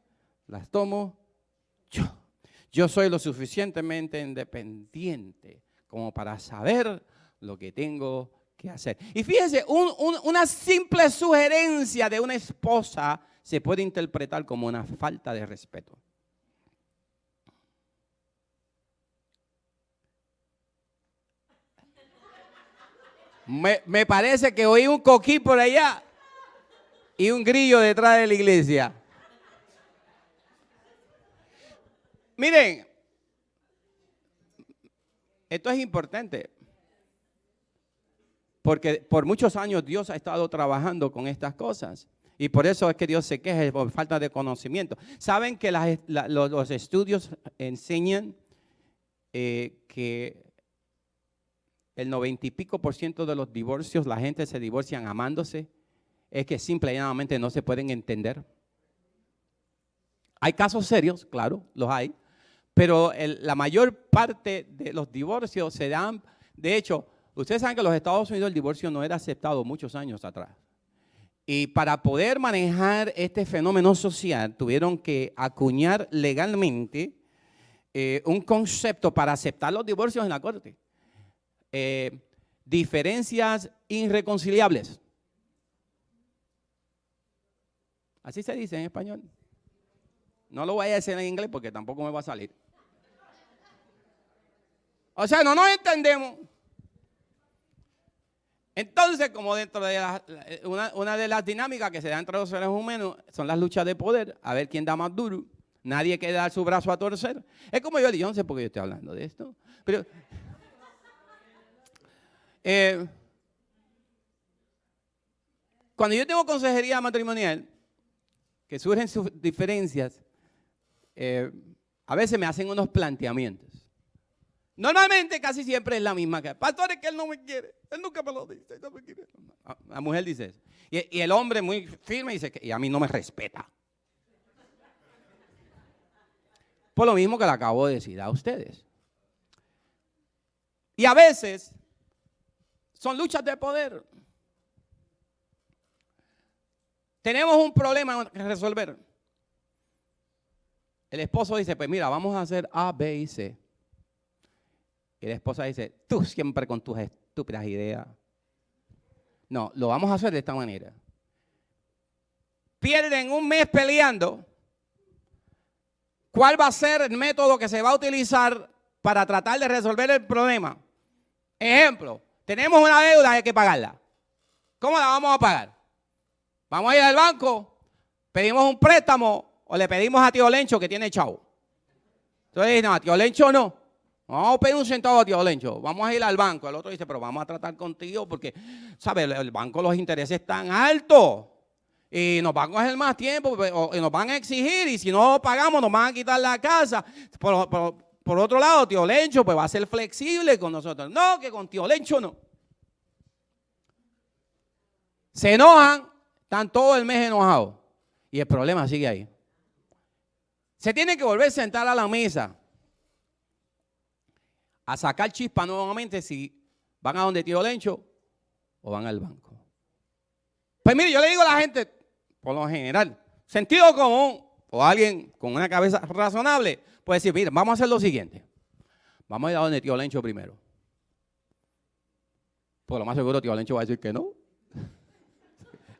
las tomo yo. Yo soy lo suficientemente independiente como para saber lo que tengo que hacer. Y fíjense, una simple sugerencia de una esposa se puede interpretar como una falta de respeto. Me parece que oí un coquí por allá y un grillo detrás de la iglesia. Miren, esto es importante, porque por muchos años Dios ha estado trabajando con estas cosas. Y por eso es que Dios se queja por falta de conocimiento. Saben que los estudios enseñan que el 90 y pico % de los divorcios, la gente se divorcian amándose, es que simple y llanamente no se pueden entender. Hay casos serios, claro, los hay, pero la mayor parte de los divorcios se dan. De hecho, ustedes saben que en los Estados Unidos el divorcio no era aceptado muchos años atrás. Y para poder manejar este fenómeno social, tuvieron que acuñar legalmente un concepto para aceptar los divorcios en la corte. Diferencias irreconciliables. Así se dice en español. No lo voy a decir en inglés porque tampoco me va a salir. O sea, no nos entendemos. Entonces, como dentro de una de las dinámicas que se da entre los seres humanos son las luchas de poder, a ver quién da más duro. Nadie quiere dar su brazo a torcer. Es como yo no sé por qué yo estoy hablando de esto, pero cuando yo tengo consejería matrimonial, que surgen sus diferencias, a veces me hacen unos planteamientos. Normalmente, casi siempre es la misma. Pastor, es que él no me quiere. Él nunca me lo dice. Él no me quiere. La mujer dice eso. Y el hombre muy firme dice que a mí no me respeta. Por lo mismo que le acabo de decir a ustedes. Y a veces son luchas de poder. Tenemos un problema que resolver. El esposo dice, pues mira, vamos a hacer A, B y C. Y la esposa dice, tú siempre con tus estúpidas ideas. No, lo vamos a hacer de esta manera. Pierden un mes peleando. ¿Cuál va a ser el método que se va a utilizar para tratar de resolver el problema? Ejemplo, tenemos una deuda, hay que pagarla. ¿Cómo la vamos a pagar? Vamos a ir al banco, pedimos un préstamo o le pedimos a tío Lencho que tiene chavo. Entonces, no, a tío Lencho no. Vamos a pedir un centavo a tío Lencho, vamos a ir al banco. El otro dice, pero vamos a tratar contigo porque, ¿sabes? El banco, los intereses están altos y nos van a coger más tiempo y nos van a exigir y si no pagamos nos van a quitar la casa. Por otro lado, tío Lencho pues va a ser flexible con nosotros. No, que con tío Lencho no. Se enojan, están todo el mes enojados y el problema sigue ahí. Se tienen que volver a sentar a la mesa a sacar chispa nuevamente si van a donde tío Lencho o van al banco. Pues mire, yo le digo a la gente, por lo general, sentido común o alguien con una cabeza razonable, puede decir, mire, vamos a hacer lo siguiente. Vamos a ir a donde tío Lencho primero. Por lo más seguro tío Lencho va a decir que no.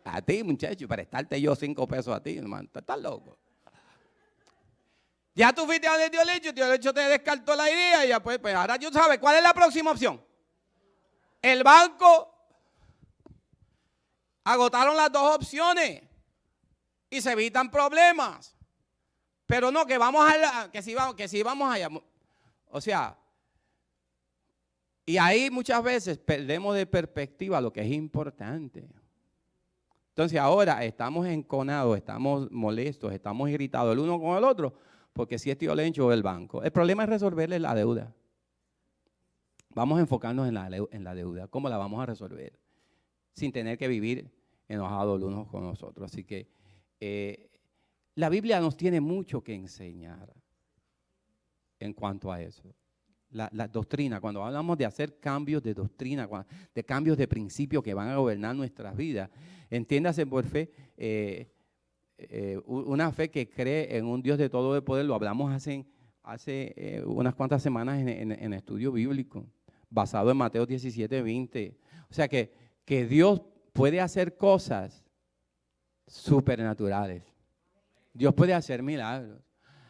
A ti, muchacho, para estarte yo 5 pesos a ti, hermano, estás loco. Ya tú fuiste a donde tío Lencho te descartó la idea y ya pues ahora yo sabes, ¿cuál es la próxima opción? El banco. Agotaron las dos opciones y se evitan problemas. Pero no, que vamos a que si vamos allá. O sea, y ahí muchas veces perdemos de perspectiva lo que es importante. Entonces ahora estamos enconados, estamos molestos, estamos irritados el uno con el otro, porque si es tío Lencho o el banco. El problema es resolverle la deuda. Vamos a enfocarnos en la deuda. ¿Cómo la vamos a resolver? Sin tener que vivir enojados los unos con los otros. Así que la Biblia nos tiene mucho que enseñar en cuanto a eso. La doctrina, cuando hablamos de hacer cambios de doctrina, de cambios de principios que van a gobernar nuestras vidas, entiéndase por fe, una fe que cree en un Dios de todo el poder, lo hablamos hace unas cuantas semanas en estudio bíblico, basado en Mateo 17:20. O sea que Dios puede hacer cosas supernaturales. Dios puede hacer milagros.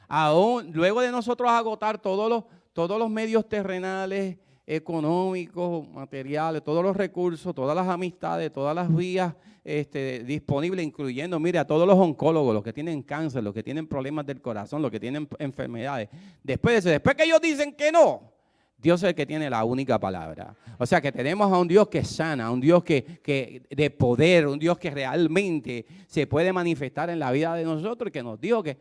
Aún luego de nosotros agotar todos los medios terrenales, económicos, materiales, todos los recursos, todas las amistades, todas las vías disponibles, incluyendo, mire, a todos los oncólogos, los que tienen cáncer, los que tienen problemas del corazón, los que tienen enfermedades. Después que ellos dicen que no, Dios es el que tiene la única palabra. O sea que tenemos a un Dios que sana, a un Dios que de poder, un Dios que realmente se puede manifestar en la vida de nosotros y que nos dijo que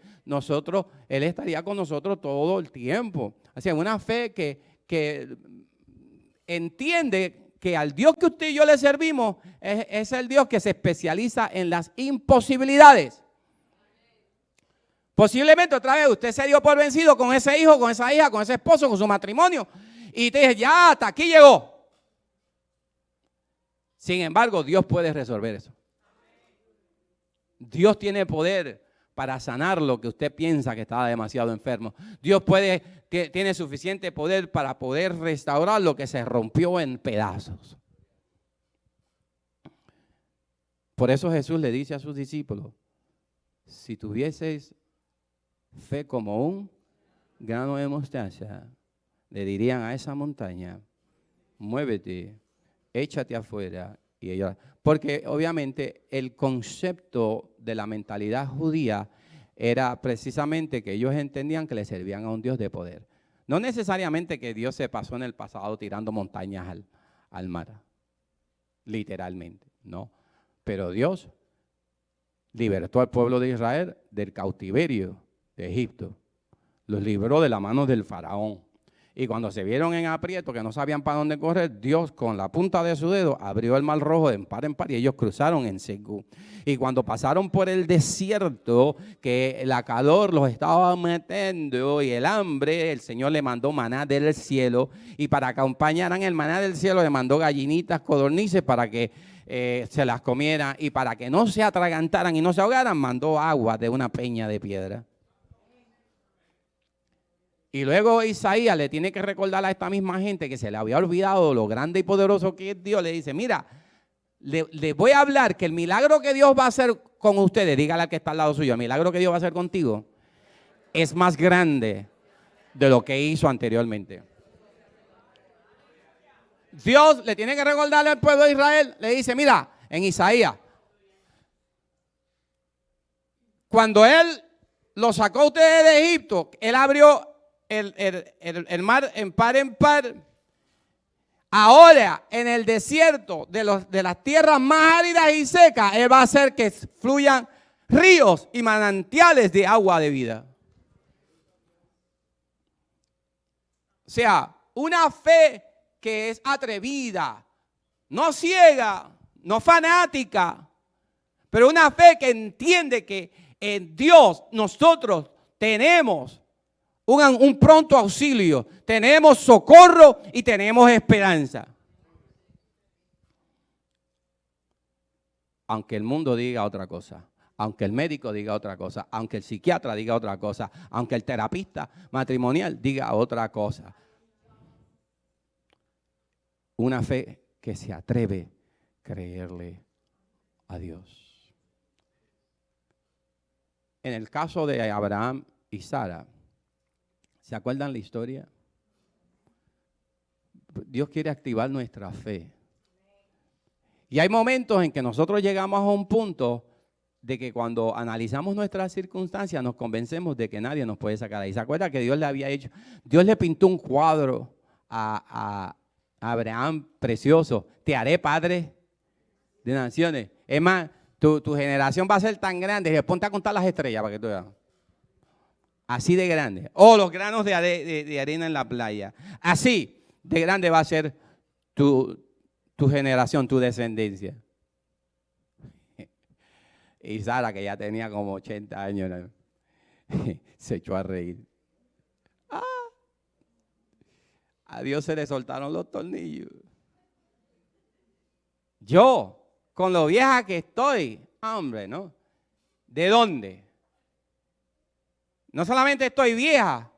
Él estaría con nosotros todo el tiempo. O sea, una fe que entiende que al Dios que usted y yo le servimos es el Dios que se especializa en las imposibilidades. Posiblemente otra vez usted se dio por vencido con ese hijo, con esa hija, con ese esposo, con su matrimonio. Y te dije, ya, hasta aquí llegó. Sin embargo, Dios puede resolver eso. Dios tiene poder para sanar lo que usted piensa que estaba demasiado enfermo. Dios tiene suficiente poder para poder restaurar lo que se rompió en pedazos. Por eso Jesús le dice a sus discípulos, si tuvieseis fe como un grano de mostaza, le dirían a esa montaña, muévete, échate afuera. Y ella, porque obviamente el concepto de la mentalidad judía era precisamente que ellos entendían que le servían a un Dios de poder. No necesariamente que Dios se pasó en el pasado tirando montañas al mar, literalmente, no. Pero Dios libertó al pueblo de Israel del cautiverio de Egipto. Los libró de la mano del faraón. Y cuando se vieron en aprieto, que no sabían para dónde correr, Dios con la punta de su dedo abrió el mar rojo de par en par y ellos cruzaron en seco. Y cuando pasaron por el desierto, que la calor los estaba metiendo y el hambre, el Señor le mandó maná del cielo. Y para que acompañaran el maná del cielo, le mandó gallinitas, codornices para que se las comieran. Y para que no se atragantaran y no se ahogaran, mandó agua de una peña de piedra. Y luego Isaías le tiene que recordar a esta misma gente que se le había olvidado lo grande y poderoso que es Dios. Le dice, mira, le voy a hablar que el milagro que Dios va a hacer con ustedes, dígale al que está al lado suyo, el milagro que Dios va a hacer contigo es más grande de lo que hizo anteriormente. Dios le tiene que recordarle al pueblo de Israel, le dice, mira, en Isaías, cuando Él los sacó a ustedes de Egipto, Él abrió el mar en par. Ahora en el desierto de las tierras más áridas y secas, Él va a hacer que fluyan ríos y manantiales de agua de vida. O sea, una fe que es atrevida, no ciega, no fanática, pero una fe que entiende que en Dios nosotros tenemos un pronto auxilio, tenemos socorro y tenemos esperanza. Aunque el mundo diga otra cosa, aunque el médico diga otra cosa, aunque el psiquiatra diga otra cosa, aunque el terapista matrimonial diga otra cosa. Una fe que se atreve a creerle a Dios. En el caso de Abraham y Sara, ¿se acuerdan la historia? Dios quiere activar nuestra fe. Y hay momentos en que nosotros llegamos a un punto de que cuando analizamos nuestras circunstancias nos convencemos de que nadie nos puede sacar ahí. ¿Se acuerdan que Dios le había hecho? Dios le pintó un cuadro a Abraham precioso. Te haré padre de naciones. Es más, tu generación va a ser tan grande. Ponte a contar las estrellas para que tú veas. Así de grande. O los granos de arena en la playa. Así de grande va a ser tu generación, tu descendencia. Y Sara, que ya tenía como 80 años, se echó a reír. A Dios se le soltaron los tornillos. Yo, con lo vieja que estoy, hombre, ¿no? ¿De dónde? No solamente estoy vieja,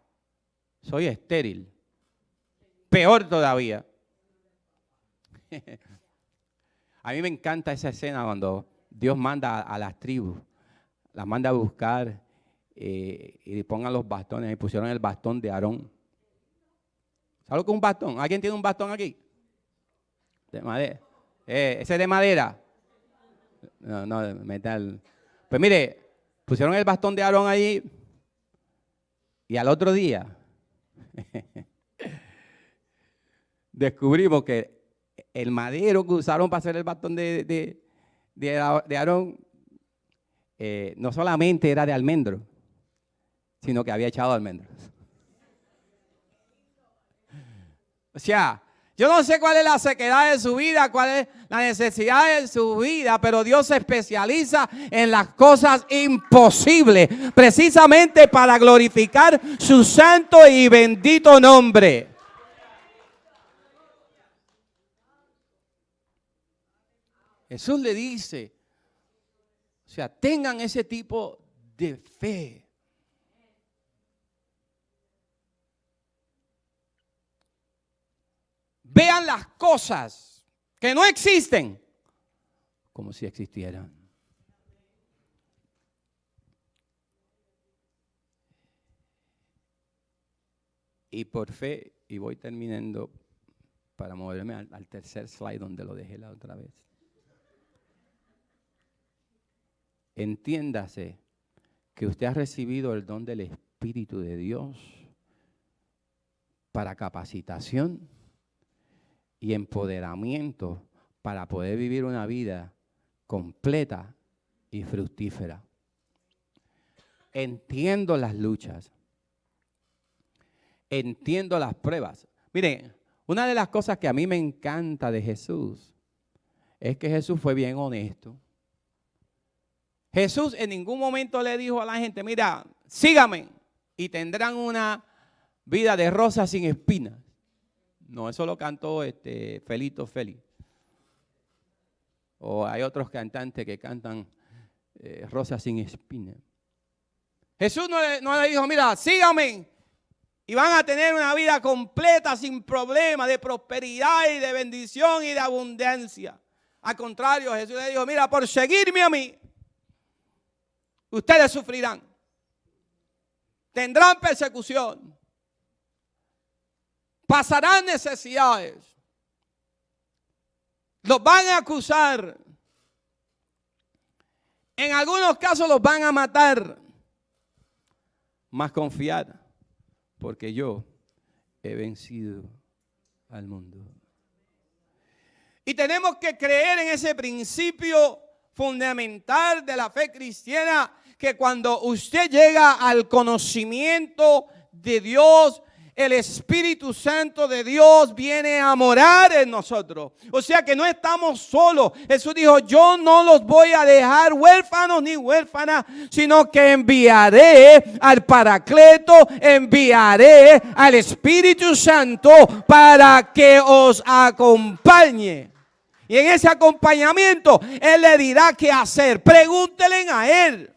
soy estéril. Peor todavía. A mí me encanta esa escena cuando Dios manda a las tribus, las manda a buscar y pongan los bastones. Y pusieron el bastón de Aarón. ¿Sabes lo que es un bastón? ¿Alguien tiene un bastón aquí? De madera. ¿Ese es de madera? No, de metal. Pues mire, pusieron el bastón de Aarón allí y al otro día descubrimos que el madero que usaron para hacer el bastón de Aarón no solamente era de almendro, sino que había echado almendros. O sea, yo no sé cuál es la sequedad de su vida, cuál es la necesidad de su vida, pero Dios se especializa en las cosas imposibles, precisamente para glorificar su santo y bendito nombre. Jesús le dice, o sea, tengan ese tipo de fe. Vean las cosas que no existen como si existieran. Y por fe, y voy terminando para moverme al tercer slide donde lo dejé la otra vez. Entiéndase que usted ha recibido el don del Espíritu de Dios para capacitación y empoderamiento para poder vivir una vida completa y fructífera. Entiendo las luchas. Entiendo las pruebas. Miren, una de las cosas que a mí me encanta de Jesús es que Jesús fue bien honesto. Jesús en ningún momento le dijo a la gente, mira, sígame y tendrán una vida de rosas sin espinas. No, eso lo cantó Felito Félix. O hay otros cantantes que cantan rosas sin espinas. Jesús no le dijo, mira, sígame y van a tener una vida completa sin problema, de prosperidad y de bendición y de abundancia. Al contrario, Jesús le dijo, mira, por seguirme a mí, ustedes sufrirán, tendrán persecución, pasarán necesidades, los van a acusar, en algunos casos los van a matar, mas confiad, porque yo he vencido al mundo. Y tenemos que creer en ese principio fundamental de la fe cristiana, que cuando usted llega al conocimiento de Dios, el Espíritu Santo de Dios viene a morar en nosotros. O sea que no estamos solos. Jesús dijo, yo no los voy a dejar huérfanos ni huérfanas, sino que enviaré al Paracleto, enviaré al Espíritu Santo para que os acompañe. Y en ese acompañamiento, Él le dirá qué hacer. Pregúntenle a Él.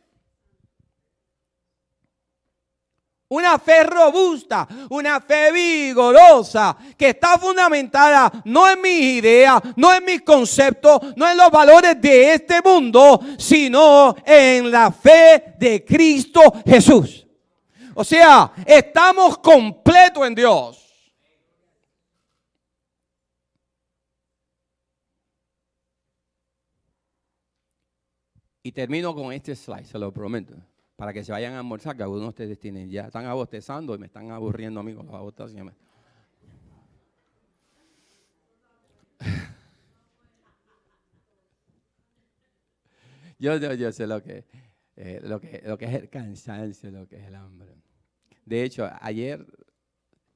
Una fe robusta, una fe vigorosa, que está fundamentada no en mis ideas, no en mis conceptos, no en los valores de este mundo, sino en la fe de Cristo Jesús. O sea, estamos completos en Dios. Y termino con este slide, se lo prometo, para que se vayan a almorzar, que algunos de ustedes ya están abostezando y me están aburriendo a mí con las abostaciones. Yo sé lo que es el cansancio, lo que es el hambre. De hecho, ayer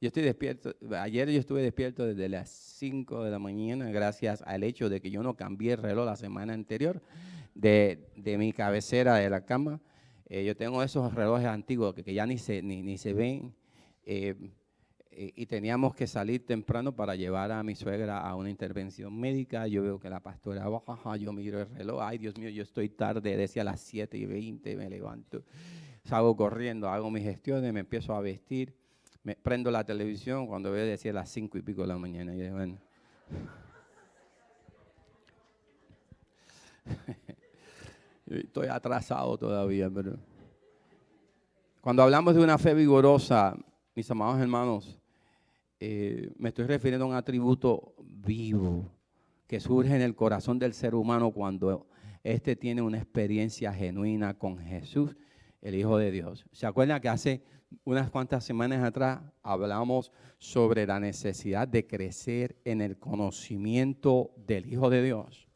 yo estuve despierto desde las 5 de la mañana, gracias al hecho de que yo no cambié el reloj la semana anterior de mi cabecera de la cama. Yo tengo esos relojes antiguos que ya ni se ven. y teníamos que salir temprano para llevar a mi suegra a una intervención médica. Yo veo que la pastora baja, yo miro el reloj, ay Dios mío, yo estoy tarde, decía a las 7:20, me levanto, salgo corriendo, hago mis gestiones, me empiezo a vestir, me prendo la televisión, cuando veo decía a las 5 y pico de la mañana, y yo, bueno. Estoy atrasado todavía, pero cuando hablamos de una fe vigorosa, mis amados hermanos, me estoy refiriendo a un atributo vivo que surge en el corazón del ser humano cuando éste tiene una experiencia genuina con Jesús, el Hijo de Dios. ¿Se acuerdan que hace unas cuantas semanas atrás hablamos sobre la necesidad de crecer en el conocimiento del Hijo de Dios?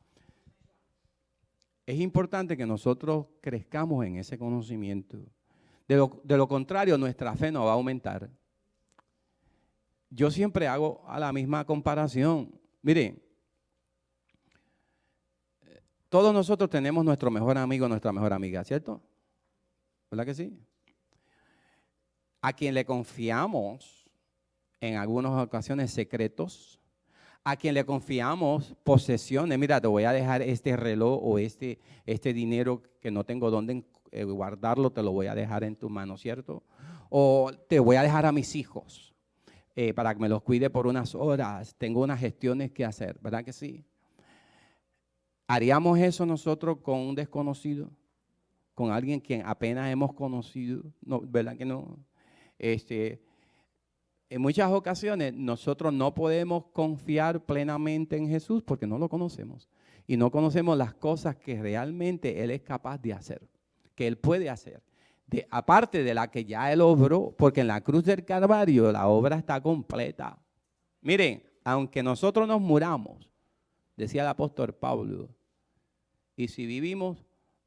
Es importante que nosotros crezcamos en ese conocimiento. De lo contrario, nuestra fe no va a aumentar. Yo siempre hago a la misma comparación. Miren, todos nosotros tenemos nuestro mejor amigo, nuestra mejor amiga, ¿cierto? ¿Verdad que sí? A quien le confiamos en algunas ocasiones secretos, a quien le confiamos posesiones. Mira, te voy a dejar este reloj o este dinero que no tengo dónde guardarlo, te lo voy a dejar en tu mano, ¿cierto? O te voy a dejar a mis hijos para que me los cuide por unas horas. Tengo unas gestiones que hacer, ¿verdad que sí? ¿Haríamos eso nosotros con un desconocido? ¿Con alguien quien apenas hemos conocido? No, ¿verdad que no? En muchas ocasiones nosotros no podemos confiar plenamente en Jesús porque no lo conocemos. Y no conocemos las cosas que realmente Él es capaz de hacer, que Él puede hacer. Aparte de la que ya Él obró, porque en la cruz del Calvario la obra está completa. Miren, aunque nosotros nos muramos, decía el apóstol Pablo, y si vivimos,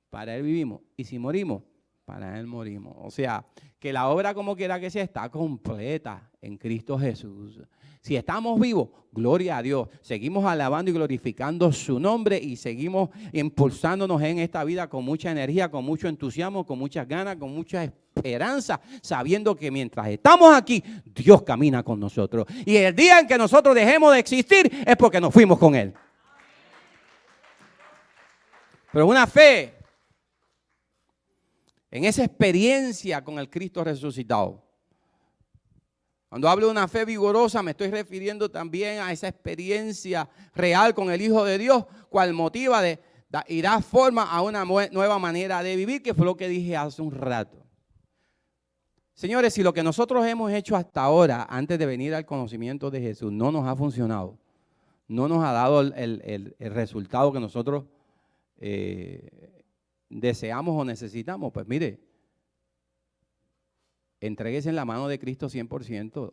para Él vivimos, y si morimos, para Él morimos. O sea, que la obra como quiera que sea está completa en Cristo Jesús. Si estamos vivos, gloria a Dios. Seguimos alabando y glorificando su nombre y seguimos impulsándonos en esta vida con mucha energía, con mucho entusiasmo, con muchas ganas, con mucha esperanza, sabiendo que mientras estamos aquí, Dios camina con nosotros. Y el día en que nosotros dejemos de existir es porque nos fuimos con Él. Pero una fe en esa experiencia con el Cristo resucitado. Cuando hablo de una fe vigorosa, me estoy refiriendo también a esa experiencia real con el Hijo de Dios, cual motiva y da forma a una nueva manera de vivir, que fue lo que dije hace un rato. Señores, si lo que nosotros hemos hecho hasta ahora, antes de venir al conocimiento de Jesús, no nos ha funcionado, no nos ha dado el resultado que nosotros deseamos o necesitamos, pues mire, entréguese en la mano de Cristo 100%.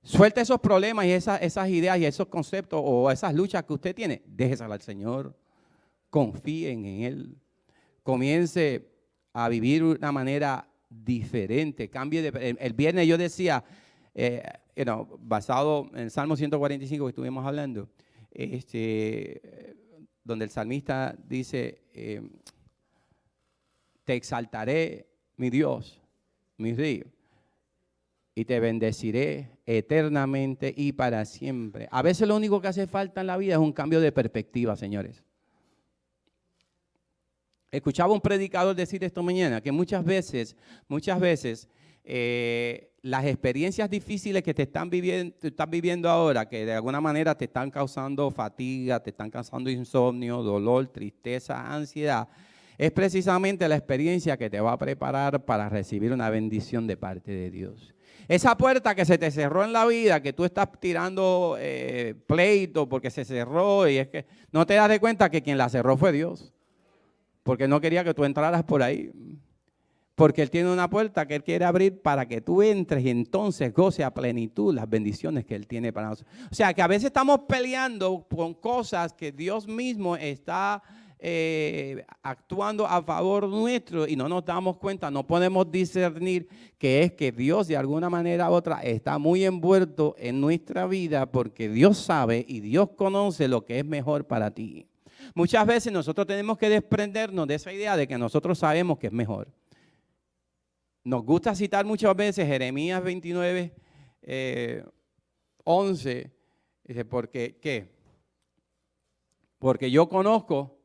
Suelta esos problemas y esas ideas y esos conceptos o esas luchas que usted tiene, déjesela al Señor, confíen en Él, comience a vivir de una manera diferente, cambie el viernes yo decía, basado en el Salmo 145 que estuvimos hablando, donde el salmista dice, te exaltaré, mi Dios, mi Rey, y te bendeciré eternamente y para siempre. A veces lo único que hace falta en la vida es un cambio de perspectiva, señores. Escuchaba un predicador decir esta mañana que muchas veces, las experiencias difíciles que estás viviendo ahora, que de alguna manera te están causando fatiga, te están causando insomnio, dolor, tristeza, ansiedad, es precisamente la experiencia que te va a preparar para recibir una bendición de parte de Dios. Esa puerta que se te cerró en la vida, que tú estás tirando pleito porque se cerró y es que no te das de cuenta que quien la cerró fue Dios. Porque no quería que tú entraras por ahí. Porque Él tiene una puerta que Él quiere abrir para que tú entres y entonces goce a plenitud las bendiciones que Él tiene para nosotros. O sea, que a veces estamos peleando con cosas que Dios mismo está actuando a favor nuestro y no nos damos cuenta, no podemos discernir que es que Dios de alguna manera u otra está muy envuelto en nuestra vida porque Dios sabe y Dios conoce lo que es mejor para ti. Muchas veces nosotros tenemos que desprendernos de esa idea de que nosotros sabemos que es mejor. Nos gusta citar muchas veces Jeremías 29, 11, dice, porque, ¿qué? Porque yo conozco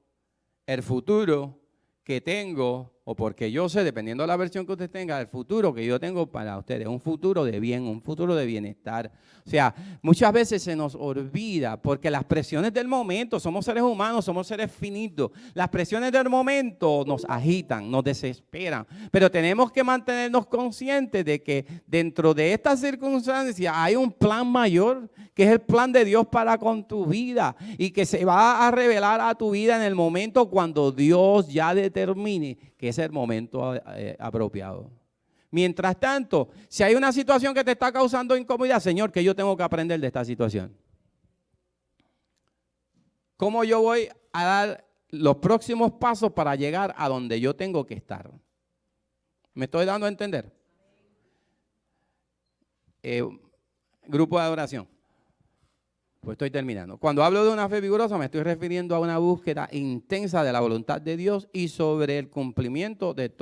el futuro que tengo, o porque yo sé, dependiendo de la versión que usted tenga, el futuro que yo tengo para ustedes, un futuro de bien, un futuro de bienestar. O sea, muchas veces se nos olvida, porque las presiones del momento, somos seres humanos, somos seres finitos, las presiones del momento nos agitan, nos desesperan, pero tenemos que mantenernos conscientes de que dentro de estas circunstancias hay un plan mayor, que es el plan de Dios para con tu vida, y que se va a revelar a tu vida en el momento cuando Dios ya determine que es el momento apropiado. Mientras tanto, si hay una situación que te está causando incomodidad, Señor, ¿qué yo tengo que aprender de esta situación? ¿Cómo yo voy a dar los próximos pasos para llegar a donde yo tengo que estar? ¿Me estoy dando a entender? Grupo de adoración. Pues estoy terminando. Cuando hablo de una fe vigorosa, me estoy refiriendo a una búsqueda intensa de la voluntad de Dios y sobre el cumplimiento de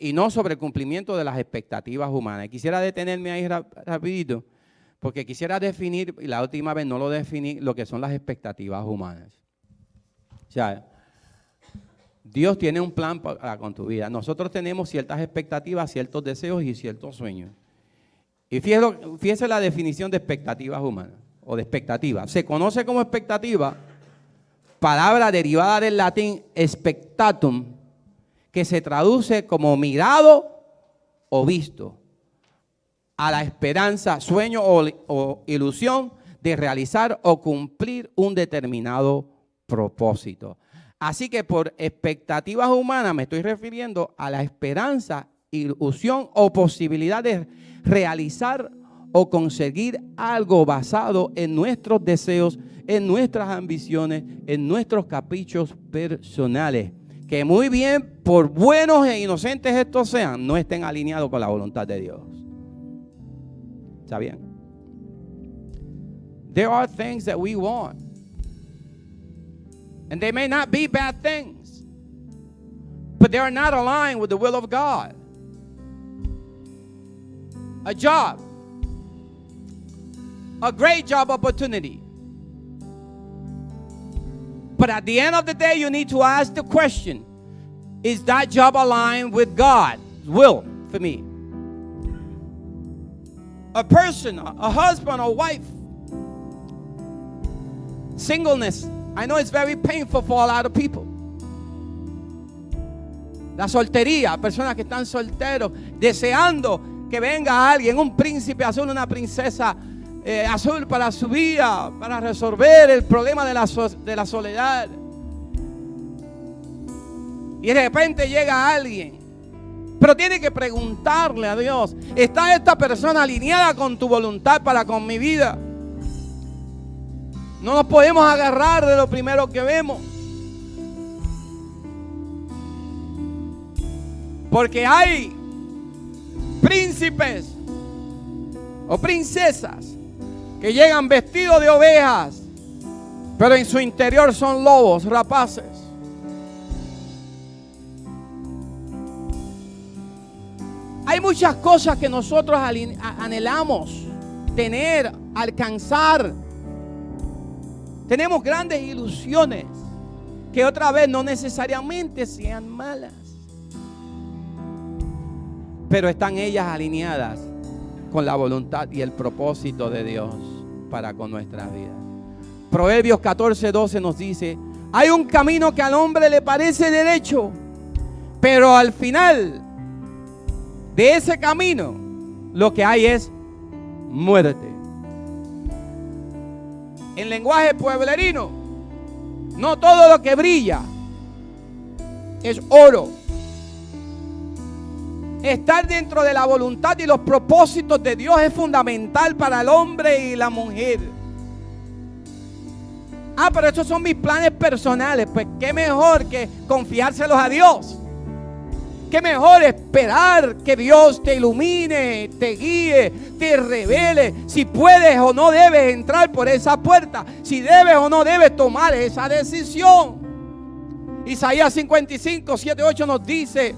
y no sobre el cumplimiento de las expectativas humanas. Quisiera detenerme ahí rapidito, porque quisiera definir, y la última vez no lo definí, lo que son las expectativas humanas. O sea, Dios tiene un plan para con tu vida. Nosotros tenemos ciertas expectativas, ciertos deseos y ciertos sueños. Y fíjese la definición de expectativas humanas. O de expectativa. Se conoce como expectativa, palabra derivada del latín expectatum, que se traduce como mirado o visto, a la esperanza, sueño o ilusión de realizar o cumplir un determinado propósito. Así que por expectativas humanas me estoy refiriendo a la esperanza, ilusión o posibilidad de realizar o conseguir algo basado en nuestros deseos, en nuestras ambiciones, en nuestros caprichos personales, que muy bien, por buenos e inocentes estos sean, no estén alineados con la voluntad de Dios. ¿Está bien? There are things that we want, and they may not be bad things, but they are not aligned with the will of God. A job. A great job opportunity. But at the end of the day, you need to ask the question, is that job aligned with God's will for me? A person, a husband or wife. Singleness. I know it's very painful for a lot of people. La soltería, personas que están solteros, deseando que venga alguien, un príncipe azul, una princesa azul para su vida, para resolver el problema de la soledad. Y de repente llega alguien, pero tiene que preguntarle a Dios, ¿está esta persona alineada con tu voluntad para con mi vida? No nos podemos agarrar de lo primero que vemos, porque hay príncipes o princesas que llegan vestidos de ovejas, pero en su interior son lobos rapaces. Hay muchas cosas que nosotros anhelamos tener, alcanzar. Tenemos grandes ilusiones que otra vez no necesariamente sean malas, pero están ellas alineadas con la voluntad y el propósito de Dios para con nuestras vidas. Proverbios 14:12 nos dice, hay un camino que al hombre le parece derecho, pero al final de ese camino lo que hay es muerte. En lenguaje pueblerino, no todo lo que brilla es oro. Estar dentro de la voluntad y los propósitos de Dios es fundamental para el hombre y la mujer. Pero estos son mis planes personales. Pues qué mejor que confiárselos a Dios. Qué mejor esperar que Dios te ilumine, te guíe, te revele si puedes o no debes entrar por esa puerta, si debes o no debes tomar esa decisión. Isaías 55:7-8 nos dice,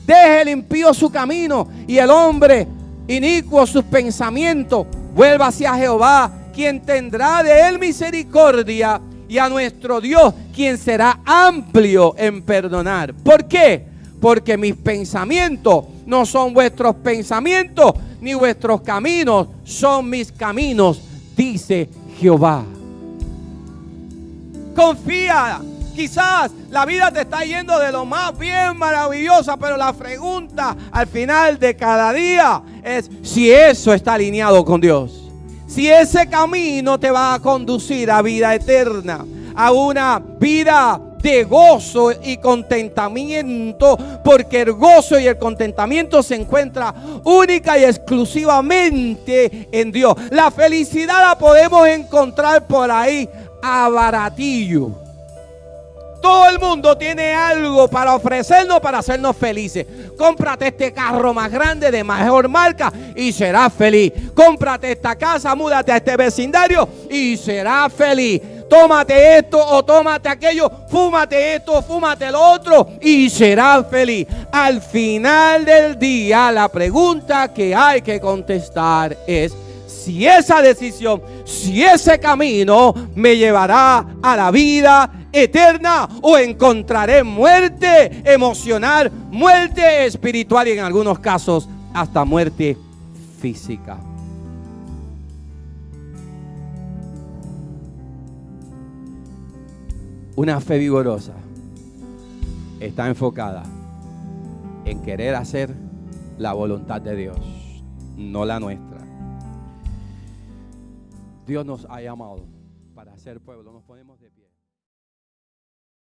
deje el impío su camino y el hombre inicuos sus pensamientos. Vuelva hacia Jehová, quien tendrá de él misericordia, y a nuestro Dios, quien será amplio en perdonar. ¿Por qué? Porque mis pensamientos no son vuestros pensamientos, ni vuestros caminos son mis caminos, dice Jehová. Confía. Quizás la vida te está yendo de lo más bien maravillosa, pero la pregunta al final de cada día es si eso está alineado con Dios. Si ese camino te va a conducir a vida eterna, a una vida de gozo y contentamiento, porque el gozo y el contentamiento se encuentra única y exclusivamente en Dios. La felicidad la podemos encontrar por ahí a baratillo. Todo el mundo tiene algo para ofrecernos, para hacernos felices. Cómprate este carro más grande, de mejor marca, y serás feliz. Cómprate esta casa, múdate a este vecindario y serás feliz. Tómate esto o tómate aquello, fúmate esto, fúmate lo otro y serás feliz. Al final del día, la pregunta que hay que contestar es si esa decisión, si ese camino me llevará a la vida eterna, o encontraré muerte emocional, muerte espiritual y en algunos casos hasta muerte física. Una fe vigorosa está enfocada en querer hacer la voluntad de Dios, no la nuestra. Dios nos ha llamado para ser pueblo. Nos ponemos de pie.